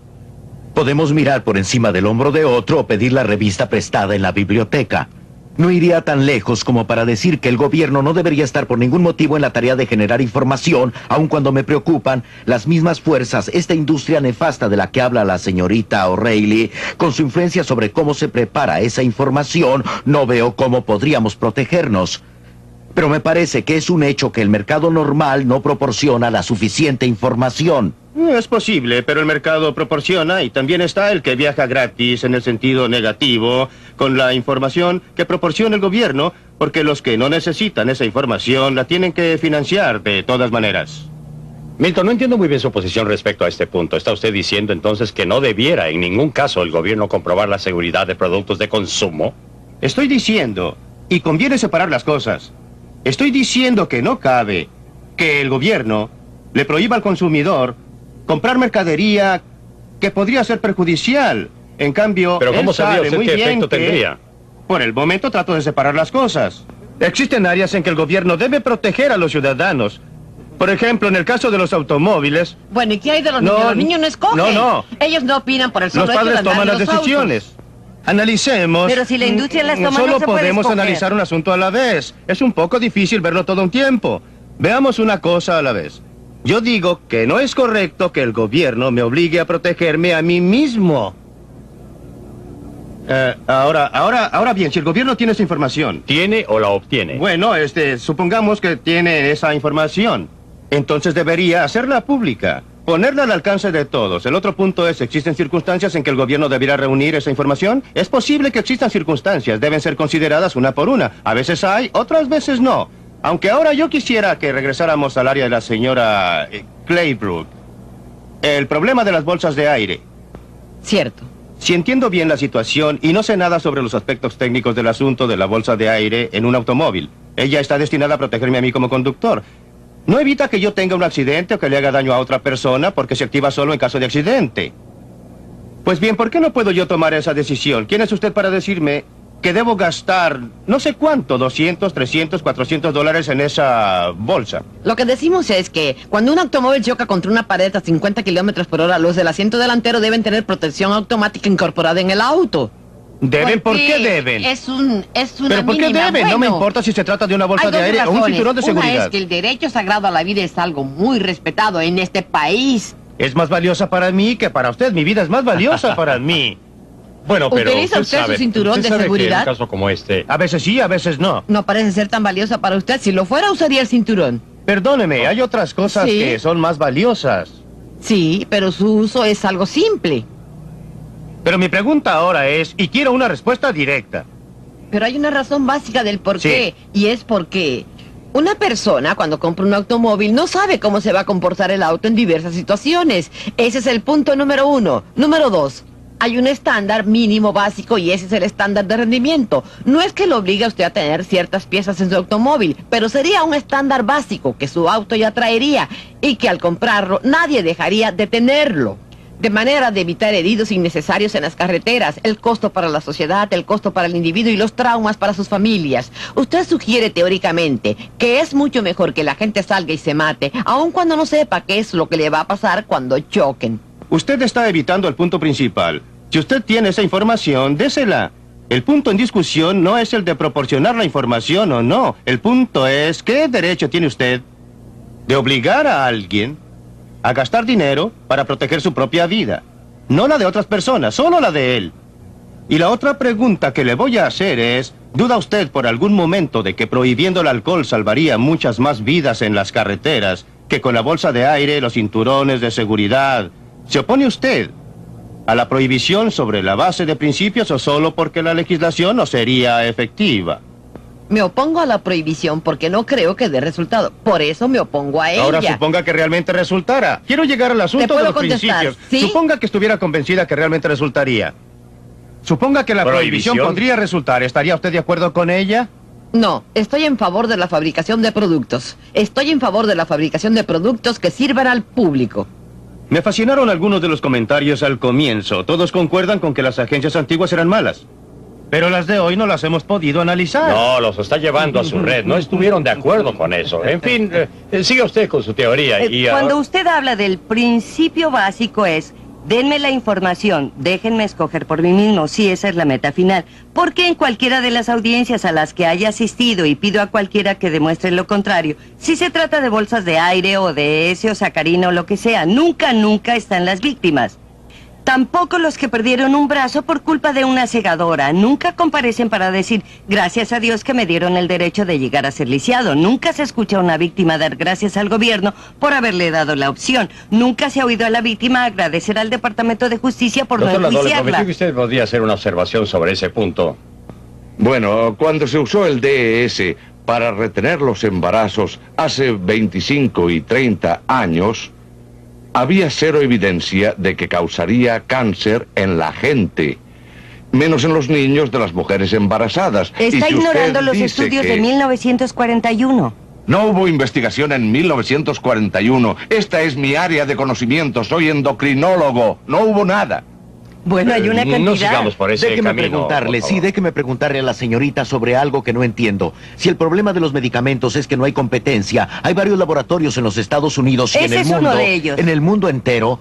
Podemos mirar por encima del hombro de otro o pedir la revista prestada en la biblioteca. No iría tan lejos como para decir que el gobierno no debería estar por ningún motivo en la tarea de generar información, aun cuando me preocupan las mismas fuerzas, esta industria nefasta de la que habla la señorita O'Reilly, con su influencia sobre cómo se prepara esa información, no veo cómo podríamos protegernos. Pero me parece que es un hecho que el mercado normal no proporciona la suficiente información. Es posible, pero el mercado proporciona y también está el que viaja gratis en el sentido negativo con la información que proporciona el gobierno, porque los que no necesitan esa información la tienen que financiar de todas maneras. Milton, no entiendo muy bien su posición respecto a este punto. ¿Está usted diciendo entonces que no debiera en ningún caso el gobierno comprobar la seguridad de productos de consumo? Estoy diciendo, y conviene separar las cosas, estoy diciendo que no cabe que el gobierno le prohíba al consumidor comprar mercadería que podría ser perjudicial. En cambio, ¿pero cómo sabía usted qué efecto tendría? Por el momento trato de separar las cosas. Existen áreas en que el gobierno debe proteger a los ciudadanos. Por ejemplo, en el caso de los automóviles... Bueno, ¿y qué hay de los niños? Los niños no escogen. No. Ellos no opinan por el solo Los hecho de padres andar toman en las los decisiones. autos. Analicemos. Pero si la industria las toma, solo no se puede podemos escoger. analizar un asunto a la vez. Es un poco difícil verlo todo un tiempo. Veamos una cosa a la vez. Yo digo que no es correcto que el gobierno me obligue a protegerme a mí mismo. Ahora bien, si el gobierno tiene esa información... ¿Tiene o la obtiene? Bueno, supongamos que tiene esa información. Entonces debería hacerla pública, ponerla al alcance de todos. El otro punto es, ¿existen circunstancias en que el gobierno debiera reunir esa información? Es posible que existan circunstancias, deben ser consideradas una por una. A veces hay, otras veces no. Aunque ahora yo quisiera que regresáramos al área de la señora Claybrook. El problema de las bolsas de aire. Cierto. Si entiendo bien la situación y no sé nada sobre los aspectos técnicos del asunto de la bolsa de aire en un automóvil, ella está destinada a protegerme a mí como conductor. No evita que yo tenga un accidente o que le haga daño a otra persona porque se activa solo en caso de accidente. Pues bien, ¿por qué no puedo yo tomar esa decisión? ¿Quién es usted para decirme que debo gastar no sé cuánto, 200, 300, 400 dólares en esa bolsa? Lo que decimos es que cuando un automóvil choca contra una pared a 50 kilómetros por hora, los del asiento delantero deben tener protección automática incorporada en el auto. ¿Deben? ¿Por qué deben? Es una ¿Pero por qué mínima. deben? No me Bueno, importa si se trata de una bolsa hay de dos aire o un razones. cinturón de Una seguridad. es que el derecho sagrado a la vida es algo muy respetado en este país. Es más valiosa para mí que para usted. Mi vida es más valiosa para mí. Bueno, pero ¿Utiliza usted su cinturón de sabe que seguridad? en un caso como este... A veces sí, a veces no. No parece ser tan valiosa para usted. Si lo fuera, usaría el cinturón. Perdóneme, hay otras cosas Sí. que son más valiosas. Sí, pero su uso es algo simple. Pero mi pregunta ahora es, y quiero una respuesta directa. Pero hay una razón básica del por Sí. qué, y es porque una persona cuando compra un automóvil no sabe cómo se va a comportar el auto en diversas situaciones. Ese es el punto número 1. Número 2. Hay un estándar mínimo básico y ese es el estándar de rendimiento. No es que lo obligue a usted a tener ciertas piezas en su automóvil, pero sería un estándar básico que su auto ya traería y que al comprarlo nadie dejaría de tenerlo. De manera de evitar heridos innecesarios en las carreteras, el costo para la sociedad, el costo para el individuo y los traumas para sus familias. Usted sugiere teóricamente que es mucho mejor que la gente salga y se mate, aun cuando no sepa qué es lo que le va a pasar cuando choquen. Usted está evitando el punto principal. Si usted tiene esa información, désela. El punto en discusión no es el de proporcionar la información o no. El punto es, ¿qué derecho tiene usted de obligar a alguien a gastar dinero para proteger su propia vida? No la de otras personas, solo la de él. Y la otra pregunta que le voy a hacer es, ¿Duda usted por algún momento de que prohibiendo el alcohol salvaría muchas más vidas en las carreteras que con la bolsa de aire, los cinturones de seguridad? ¿Se opone usted a la prohibición sobre la base de principios o solo porque la legislación no sería efectiva? Me opongo a la prohibición porque no creo que dé resultado. Por eso me opongo a ella. Ahora suponga que realmente resultara. Quiero llegar al asunto de los principios. ¿Sí? Suponga que estuviera convencida que realmente resultaría. Suponga que la prohibición podría resultar. ¿Estaría usted de acuerdo con ella? No, estoy en favor de la fabricación de productos. Estoy en favor de la fabricación de productos que sirvan al público. Me fascinaron algunos de los comentarios al comienzo. Todos concuerdan con que las agencias antiguas eran malas. Pero las de hoy no las hemos podido analizar. No, los está llevando a su red. No estuvieron de acuerdo con eso. En fin, siga usted con su teoría. Cuando usted habla del principio básico es, denme la información, déjenme escoger por mí mismo, si esa es la meta final. Porque en cualquiera de las audiencias a las que haya asistido, y pido a cualquiera que demuestre lo contrario, si se trata de bolsas de aire o de ese o sacarina o lo que sea, nunca están las víctimas. Tampoco los que perdieron un brazo por culpa de una segadora. Nunca comparecen para decir, gracias a Dios que me dieron el derecho de llegar a ser lisiado. Nunca se escucha a una víctima dar gracias al gobierno por haberle dado la opción. Nunca se ha oído a la víctima agradecer al Departamento de Justicia por Doctor no Ladole, enjuiciarla. prometí que usted podría hacer una observación sobre ese punto. Bueno, cuando se usó el DES para retener los embarazos hace 25 y 30 años... había cero evidencia de que causaría cáncer en la gente, menos en los niños de las mujeres embarazadas. Está si ignorando usted los dice estudios que de 1941. no hubo investigación en 1941. Esta es mi área de conocimiento, soy endocrinólogo. No hubo nada. Bueno, hay una cantidad. No sigamos por ese Déjeme camino, preguntarle, por sí, favor. déjeme preguntarle a la señorita sobre algo que no entiendo. Si el problema de los medicamentos es que no hay competencia, hay varios laboratorios en los Estados Unidos y Ese en el es mundo, uno de ellos. en el mundo entero,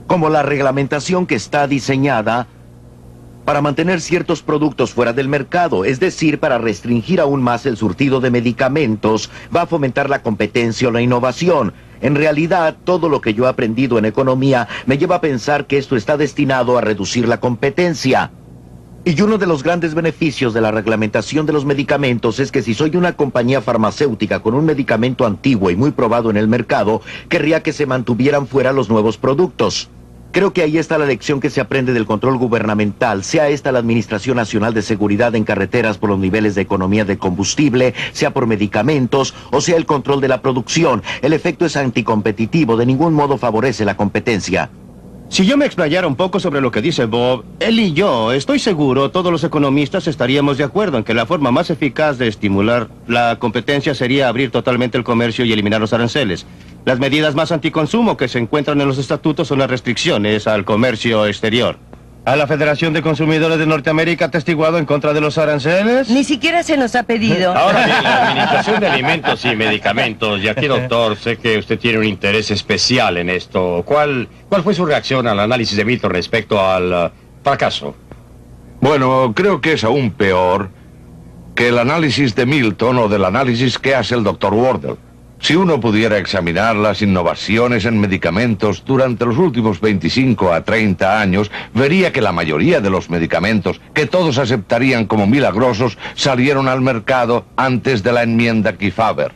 como la reglamentación que está diseñada para mantener ciertos productos fuera del mercado, es decir, para restringir aún más el surtido de medicamentos, va a fomentar la competencia o la innovación. En realidad, todo lo que yo he aprendido en economía me lleva a pensar que esto está destinado a reducir la competencia. Y uno de los grandes beneficios de la reglamentación de los medicamentos es que si soy una compañía farmacéutica con un medicamento antiguo y muy probado en el mercado, querría que se mantuvieran fuera los nuevos productos. Creo que ahí está la lección que se aprende del control gubernamental, sea esta la Administración Nacional de Seguridad en Carreteras por los niveles de economía de combustible, sea por medicamentos, o sea el control de la producción. El efecto es anticompetitivo, de ningún modo favorece la competencia. Si yo me explayara un poco sobre lo que dice Bob, él y yo, estoy seguro, todos los economistas estaríamos de acuerdo en que la forma más eficaz de estimular la competencia sería abrir totalmente el comercio y eliminar los aranceles. Las medidas más anticonsumo que se encuentran en los estatutos son las restricciones al comercio exterior. ¿A la Federación de Consumidores de Norteamérica ha atestiguado en contra de los aranceles? Ni siquiera se nos ha pedido. Ahora bien, la Administración de Alimentos y Medicamentos, y aquí, doctor, sé que usted tiene un interés especial en esto. ¿Cuál fue su reacción al análisis de Milton respecto al fracaso? Bueno, creo que es aún peor que el análisis de Milton o del análisis que hace el Dr. Wardle. Si uno pudiera examinar las innovaciones en medicamentos durante los últimos 25 a 30 años, vería que la mayoría de los medicamentos, que todos aceptarían como milagrosos, salieron al mercado antes de la enmienda Kefauver.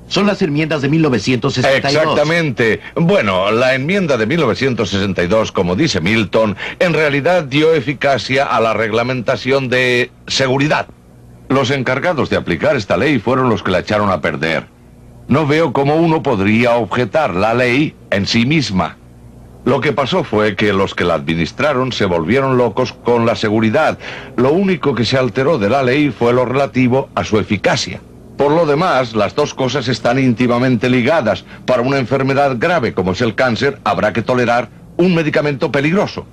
Son las enmiendas de 1962. Exactamente. Bueno, la enmienda de 1962, como dice Milton, en realidad dio eficacia a la reglamentación de seguridad. Los encargados de aplicar esta ley fueron los que la echaron a perder. No veo cómo uno podría objetar la ley en sí misma. Lo que pasó fue que los que la administraron se volvieron locos con la seguridad. Lo único que se alteró de la ley fue lo relativo a su eficacia. Por lo demás, las dos cosas están íntimamente ligadas. Para una enfermedad grave como es el cáncer, habrá que tolerar un medicamento peligroso.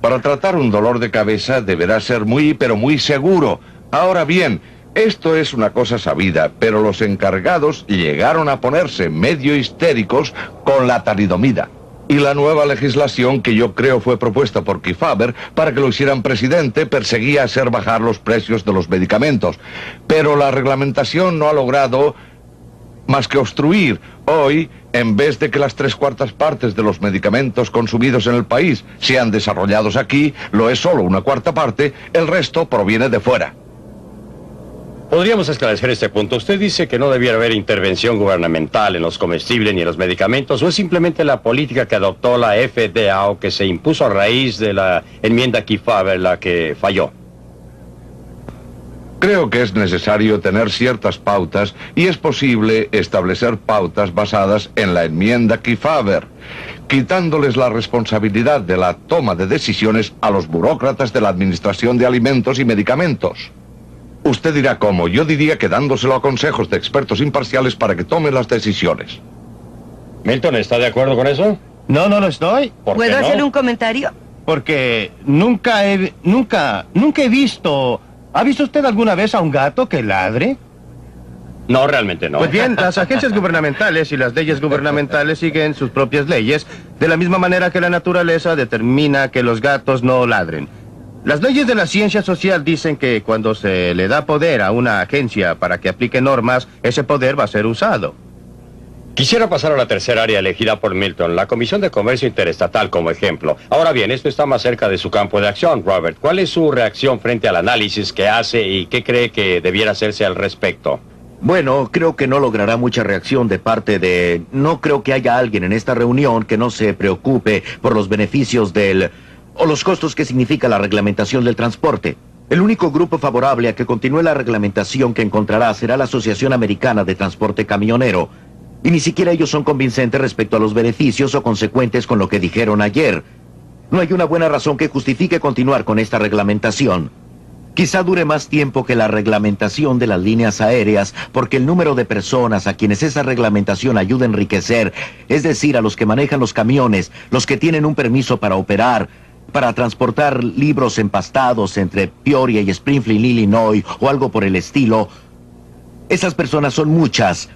Para tratar un dolor de cabeza deberá ser muy, pero muy seguro. Ahora bien, esto es una cosa sabida, pero los encargados llegaron a ponerse medio histéricos con la talidomida. Y la nueva legislación que yo creo fue propuesta por Kefauver para que lo hicieran presidente perseguía hacer bajar los precios de los medicamentos. Pero la reglamentación no ha logrado más que obstruir. Hoy, en vez de que las 3/4 partes de los medicamentos consumidos en el país sean desarrollados aquí, lo es solo una 1/4 parte, el resto proviene de fuera. Podríamos esclarecer este punto. Usted dice que no debiera haber intervención gubernamental en los comestibles ni en los medicamentos, ¿o es simplemente la política que adoptó la FDA o que se impuso a raíz de la enmienda Kefauver la que falló? Creo que es necesario tener ciertas pautas y es posible establecer pautas basadas en la enmienda Kefauver, quitándoles la responsabilidad de la toma de decisiones a los burócratas de la Administración de Alimentos y Medicamentos. Usted dirá cómo. Yo diría que dándoselo a consejos de expertos imparciales para que tomen las decisiones. Milton, ¿está de acuerdo con eso? No, no lo estoy. ¿Puedo hacer un comentario? Porque nunca he visto... ¿Ha visto usted alguna vez a un gato que ladre? No, realmente no. Pues bien, las agencias gubernamentales y las leyes gubernamentales siguen sus propias leyes, de la misma manera que la naturaleza determina que los gatos no ladren. Las leyes de la ciencia social dicen que cuando se le da poder a una agencia para que aplique normas, ese poder va a ser usado. Quisiera pasar a la tercera área elegida por Milton, la Comisión de Comercio Interestatal como ejemplo. Ahora bien, esto está más cerca de su campo de acción, Robert. ¿Cuál es su reacción frente al análisis que hace y qué cree que debiera hacerse al respecto? Bueno, creo que no logrará mucha reacción de parte de... No creo que haya alguien en esta reunión que no se preocupe por los beneficios o los costos que significa la reglamentación del transporte. El único grupo favorable a que continúe la reglamentación que encontrará será la Asociación Americana de Transporte Camionero. Y ni siquiera ellos son convincentes respecto a los beneficios o consecuentes con lo que dijeron ayer. No hay una buena razón que justifique continuar con esta reglamentación. Quizá dure más tiempo que la reglamentación de las líneas aéreas, porque el número de personas a quienes esa reglamentación ayuda a enriquecer, es decir, a los que manejan los camiones, los que tienen un permiso para operar, para transportar libros empastados entre Peoria y Springfield, Illinois, o algo por el estilo, esas personas son muchas.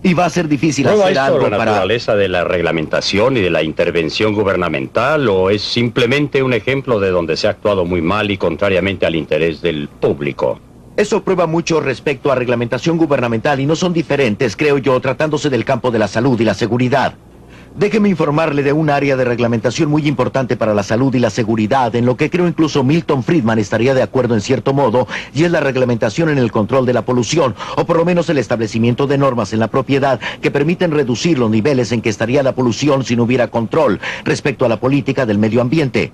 Y va a ser difícil hacer algo la para... naturaleza de la reglamentación y de la intervención gubernamental, o es simplemente un ejemplo de donde se ha actuado muy mal y contrariamente al interés del público? Eso prueba mucho respecto a reglamentación gubernamental y no son diferentes, creo yo, tratándose del campo de la salud y la seguridad. Déjeme informarle de un área de reglamentación muy importante para la salud y la seguridad, en lo que creo incluso Milton Friedman estaría de acuerdo en cierto modo, y es la reglamentación en el control de la polución, o por lo menos el establecimiento de normas en la propiedad que permiten reducir los niveles en que estaría la polución si no hubiera control respecto a la política del medio ambiente.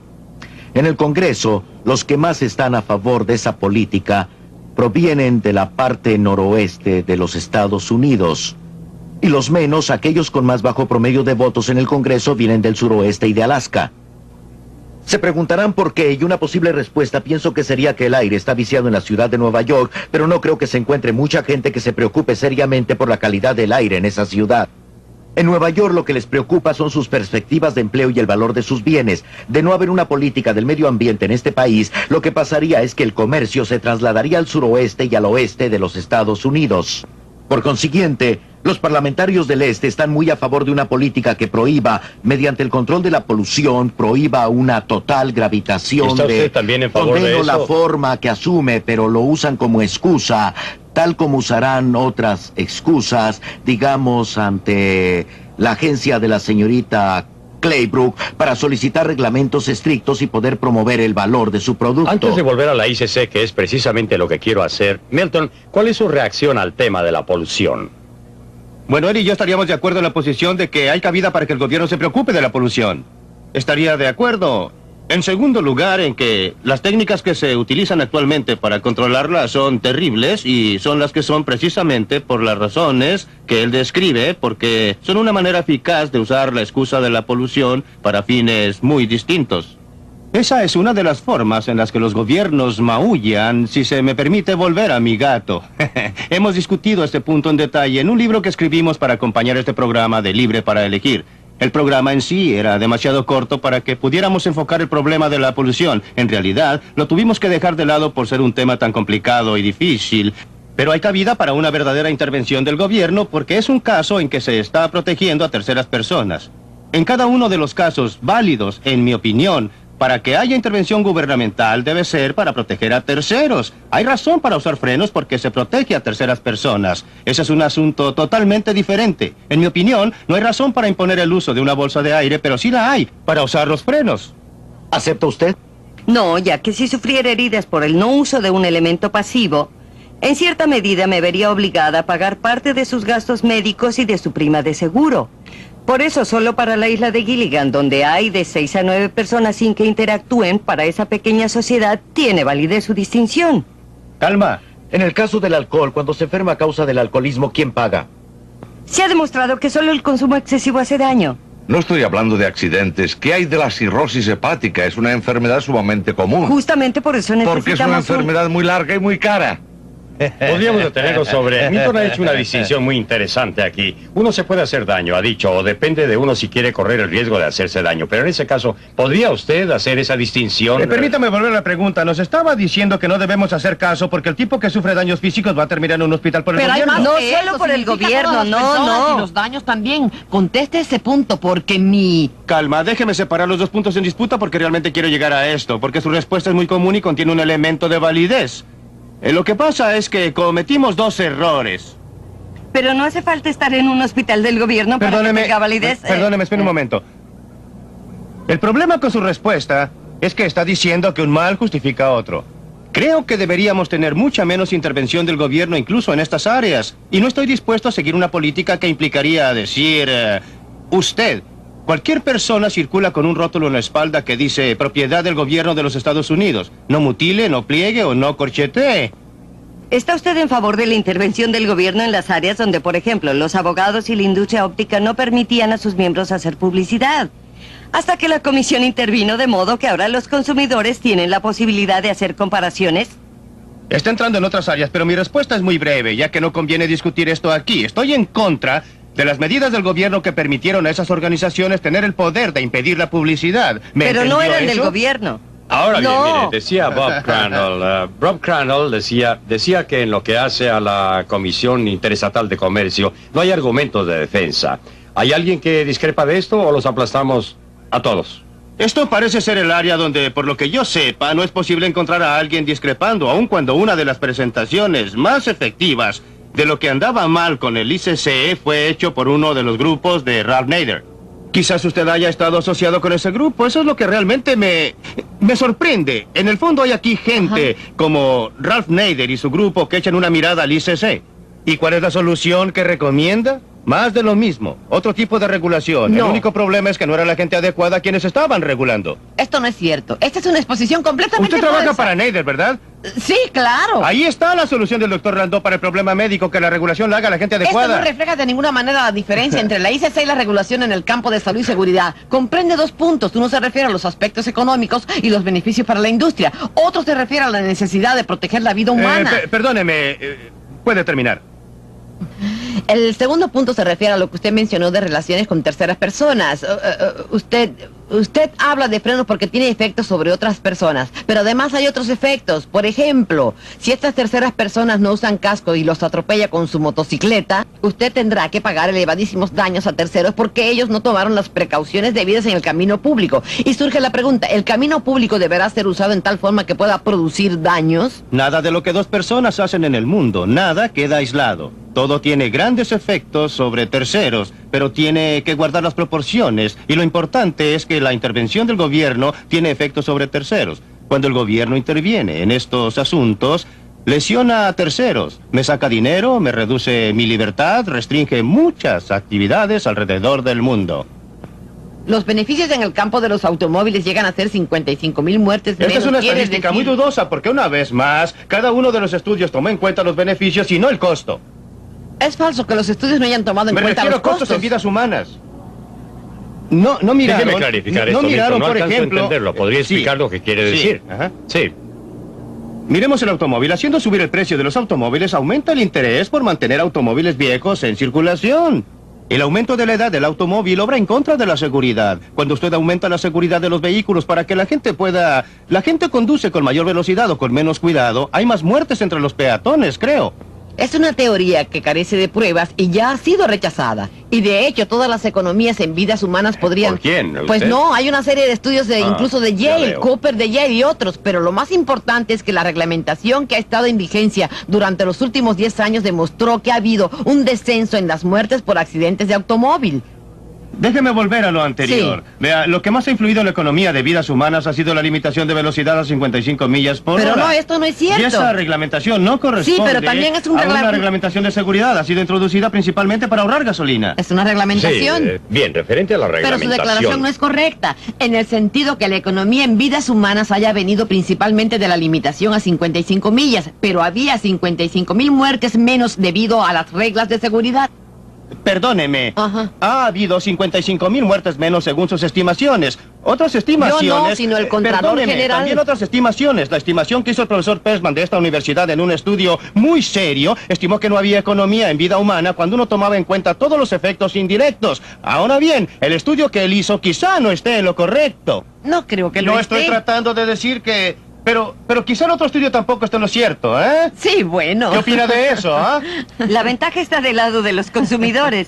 En el Congreso, los que más están a favor de esa política provienen de la parte noroeste de los Estados Unidos. Y los menos, aquellos con más bajo promedio de votos en el Congreso, vienen del suroeste y de Alaska. Se preguntarán por qué, y una posible respuesta pienso que sería que el aire está viciado en la ciudad de Nueva York, pero no creo que se encuentre mucha gente que se preocupe seriamente por la calidad del aire en esa ciudad. En Nueva York lo que les preocupa son sus perspectivas de empleo y el valor de sus bienes. De no haber una política del medio ambiente en este país, lo que pasaría es que el comercio se trasladaría al suroeste y al oeste de los Estados Unidos. Por consiguiente, los parlamentarios del este están muy a favor de una política que prohíba, mediante el control de la polución, prohíba una total gravitación. ¿Está usted también en favor de eso? La forma que asume, pero lo usan como excusa, tal como usarán otras excusas, digamos, ante la agencia de la señorita Claybrook para solicitar reglamentos estrictos y poder promover el valor de su producto. Antes de volver a la ICC, que es precisamente lo que quiero hacer, Milton, ¿cuál es su reacción al tema de la polución? Bueno, él y yo estaríamos de acuerdo en la posición de que hay cabida para que el gobierno se preocupe de la polución. Estaría de acuerdo. En segundo lugar, en que las técnicas que se utilizan actualmente para controlarla son terribles y son las que son precisamente por las razones que él describe, porque son una manera eficaz de usar la excusa de la polución para fines muy distintos. Esa es una de las formas en las que los gobiernos maullan, si se me permite volver a mi gato. Hemos discutido este punto en detalle en un libro que escribimos para acompañar este programa de Libre para Elegir. El programa en sí era demasiado corto para que pudiéramos enfocar el problema de la polución. En realidad, lo tuvimos que dejar de lado por ser un tema tan complicado y difícil. Pero hay cabida para una verdadera intervención del gobierno porque es un caso en que se está protegiendo a terceras personas. En cada uno de los casos válidos, en mi opinión, para que haya intervención gubernamental debe ser para proteger a terceros. Hay razón para usar frenos porque se protege a terceras personas. Ese es un asunto totalmente diferente. En mi opinión, no hay razón para imponer el uso de una bolsa de aire, pero sí la hay para usar los frenos. ¿Acepta usted? No, ya que si sufriera heridas por el no uso de un elemento pasivo, En cierta medida me vería obligada a pagar parte de sus gastos médicos y de su prima de seguro. Por eso, solo para la isla de Gilligan, donde hay de 6 a 9 personas sin que interactúen, para esa pequeña sociedad tiene validez su distinción. Calma. En el caso del alcohol, cuando se enferma a causa del alcoholismo, ¿quién paga? Se ha demostrado que solo el consumo excesivo hace daño. No estoy hablando de accidentes. ¿Qué hay de la cirrosis hepática? Es una enfermedad sumamente común. Justamente por eso necesitamos... Porque es una enfermedad muy larga y muy cara. Podríamos detenernos sobre... Milton ha hecho una distinción muy interesante aquí. Uno se puede hacer daño, ha dicho, o depende de uno si quiere correr el riesgo de hacerse daño. Pero en ese caso, ¿podría usted hacer esa distinción? Permítame volver a la pregunta. Nos estaba diciendo que no debemos hacer caso porque el tipo que sufre daños físicos va a terminar en un hospital por el gobierno. No solo por el gobierno, no. Y los daños también. Conteste ese punto porque mi... Calma, déjeme separar los dos puntos en disputa porque realmente quiero llegar a esto. Porque su respuesta es muy común y contiene un elemento de validez. Lo que pasa es que cometimos dos errores. Pero no hace falta estar en un hospital del gobierno para que tenga validez. Perdóneme, espere un momento. El problema con su respuesta es que está diciendo que un mal justifica otro. Creo que deberíamos tener mucha menos intervención del gobierno incluso en estas áreas. Y no estoy dispuesto a seguir una política que implicaría decir... usted. Cualquier persona circula con un rótulo en la espalda que dice propiedad del gobierno de los Estados Unidos. No mutile, no pliegue o no corchetee. ¿Está usted en favor de la intervención del gobierno en las áreas donde, por ejemplo, los abogados y la industria óptica no permitían a sus miembros hacer publicidad? Hasta que la comisión intervino de modo que ahora los consumidores tienen la posibilidad de hacer comparaciones. Está entrando en otras áreas, pero mi respuesta es muy breve, ya que no conviene discutir esto aquí. Estoy en contra de las medidas del gobierno que permitieron a esas organizaciones tener el poder de impedir la publicidad. Pero no eran del gobierno. Ahora bien, mire, decía Bob Crandall. Bob Crandall decía que en lo que hace a la Comisión Interestatal de Comercio no hay argumentos de defensa. ¿Hay alguien que discrepa de esto o los aplastamos a todos? Esto parece ser el área donde, por lo que yo sepa, no es posible encontrar a alguien discrepando, aun cuando una de las presentaciones más efectivas de lo que andaba mal con el ICC fue hecho por uno de los grupos de Ralph Nader. Quizás usted haya estado asociado con ese grupo. Eso es lo que realmente me sorprende. En el fondo hay aquí gente como Ralph Nader y su grupo que echan una mirada al ICC. ¿Y cuál es la solución que recomienda? Más de lo mismo. Otro tipo de regulación. No. El único problema es que no era la gente adecuada quienes estaban regulando. Esto no es cierto. Esta es una exposición completamente Usted trabaja falsa. para Nader, ¿verdad? Sí, claro. Ahí está la solución del doctor Randall para el problema médico, que la regulación la haga la gente adecuada. Esto no refleja de ninguna manera la diferencia entre la ICC y la regulación en el campo de salud y seguridad. Comprende dos puntos. Uno se refiere a los aspectos económicos y los beneficios para la industria. Otro se refiere a la necesidad de proteger la vida humana. Perdóneme, puede terminar. El segundo punto se refiere a lo que usted mencionó de relaciones con terceras personas. Usted habla de frenos porque tiene efectos sobre otras personas, pero además hay otros efectos. Por ejemplo, si estas terceras personas no usan casco y los atropella con su motocicleta, usted tendrá que pagar elevadísimos daños a terceros porque ellos no tomaron las precauciones debidas en el camino público. Y surge la pregunta, ¿el camino público deberá ser usado en tal forma que pueda producir daños? Nada de lo que dos personas hacen en el mundo, nada queda aislado. Todo tiene grandes efectos sobre terceros, pero tiene que guardar las proporciones. Y lo importante es que la intervención del gobierno tiene efectos sobre terceros. Cuando el gobierno interviene en estos asuntos, lesiona a terceros. Me saca dinero, me reduce mi libertad, restringe muchas actividades alrededor del mundo. Los beneficios en el campo de los automóviles llegan a ser 55,000 muertes menos. Esta es una ¿Quiere estadística decir? muy dudosa porque una vez más, cada uno de los estudios toma en cuenta los beneficios y no el costo. Es falso que los estudios no hayan tomado en Me cuenta refiero los a costos en vidas humanas. No miraron. Déjeme clarificar esto, no miraron, Milton, no por alcanzo a ejemplo. entenderlo. ¿Podría explicar lo que quiere decir? Ajá. Sí. Miremos el automóvil. Haciendo subir el precio de los automóviles, aumenta el interés por mantener automóviles viejos en circulación. El aumento de la edad del automóvil obra en contra de la seguridad. Cuando usted aumenta la seguridad de los vehículos para que la gente pueda... La gente conduce con mayor velocidad o con menos cuidado. Hay más muertes entre los peatones, creo. Es una teoría que carece de pruebas y ya ha sido rechazada. Y de hecho, todas las economías en vidas humanas podrían... ¿Por quién? Pues ¿Usted? no, hay una serie de estudios incluso de ya Yale, veo. Cooper de Yale y otros. Pero lo más importante es que la reglamentación que ha estado en vigencia durante los últimos 10 años demostró que ha habido un descenso en las muertes por accidentes de automóvil. Déjeme volver a lo anterior. Sí. Vea, lo que más ha influido en la economía de vidas humanas ha sido la limitación de velocidad a 55 millas por hora. Pero no, esto no es cierto. Y esa reglamentación no corresponde Sí, pero también es un a una reglamentación de seguridad. Ha sido introducida principalmente para ahorrar gasolina. Es una reglamentación. Sí, bien, referente a la Pero su reglamentación. declaración no es correcta, en el sentido que la economía en vidas humanas haya venido principalmente de la limitación a 55 millas, pero había 55,000 muertes menos debido a las reglas de seguridad. Perdóneme, ha habido 55,000 muertes menos según sus estimaciones. Otras estimaciones... Yo no, sino el Contralor perdóneme, General. también otras estimaciones. La estimación que hizo el profesor Persman de esta universidad en un estudio muy serio estimó que no había economía en vida humana cuando uno tomaba en cuenta todos los efectos indirectos. Ahora bien, el estudio que él hizo quizá no esté en lo correcto. No creo que lo No esté. estoy tratando de decir que... Pero quizá el otro estudio tampoco esté en lo cierto, ¿eh? Sí, bueno. ¿Qué opina de eso, ah? La ventaja está del lado de los consumidores.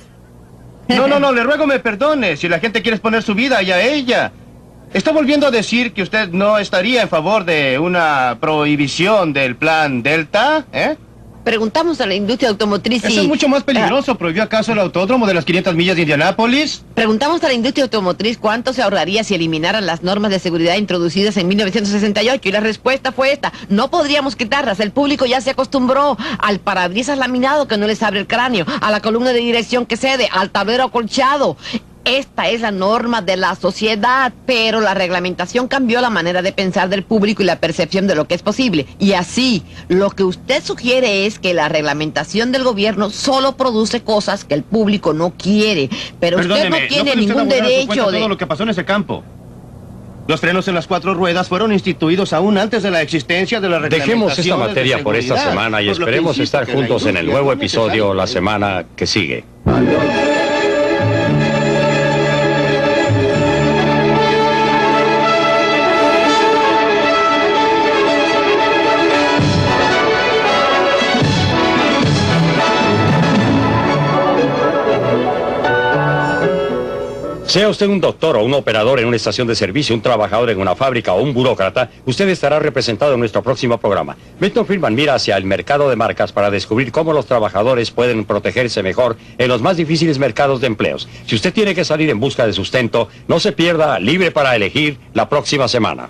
No, le ruego me perdone. Si la gente quiere exponer su vida, y a ella. ¿Está volviendo a decir que usted no estaría en favor de una prohibición del plan Delta, eh? Preguntamos a la industria automotriz Eso es mucho más peligroso. ¿Prohibió acaso el autódromo de las 500 millas de Indianápolis? Preguntamos a la industria automotriz cuánto se ahorraría si eliminaran las normas de seguridad introducidas en 1968 y la respuesta fue esta: no podríamos quitarlas, el público ya se acostumbró al parabrisas laminado que no les abre el cráneo, a la columna de dirección que cede, al tablero acolchado. Esta es la norma de la sociedad, pero la reglamentación cambió la manera de pensar del público y la percepción de lo que es posible. Y así, lo que usted sugiere es que la reglamentación del gobierno solo produce cosas que el público no quiere. Pero Perdóneme, usted no tiene puede usted ningún abonar a su cuenta derecho de... todo lo que pasó en ese campo. Los frenos en las 4 ruedas fueron instituidos aún antes de la existencia de la reglamentación. Dejemos esta materia por esta semana y esperemos estar juntos en el nuevo episodio la semana que sigue. Sea usted un doctor o un operador en una estación de servicio, un trabajador en una fábrica o un burócrata, usted estará representado en nuestro próximo programa. Milton Friedman mira hacia el mercado de marcas para descubrir cómo los trabajadores pueden protegerse mejor en los más difíciles mercados de empleos. Si usted tiene que salir en busca de sustento, no se pierda Libre para Elegir la próxima semana.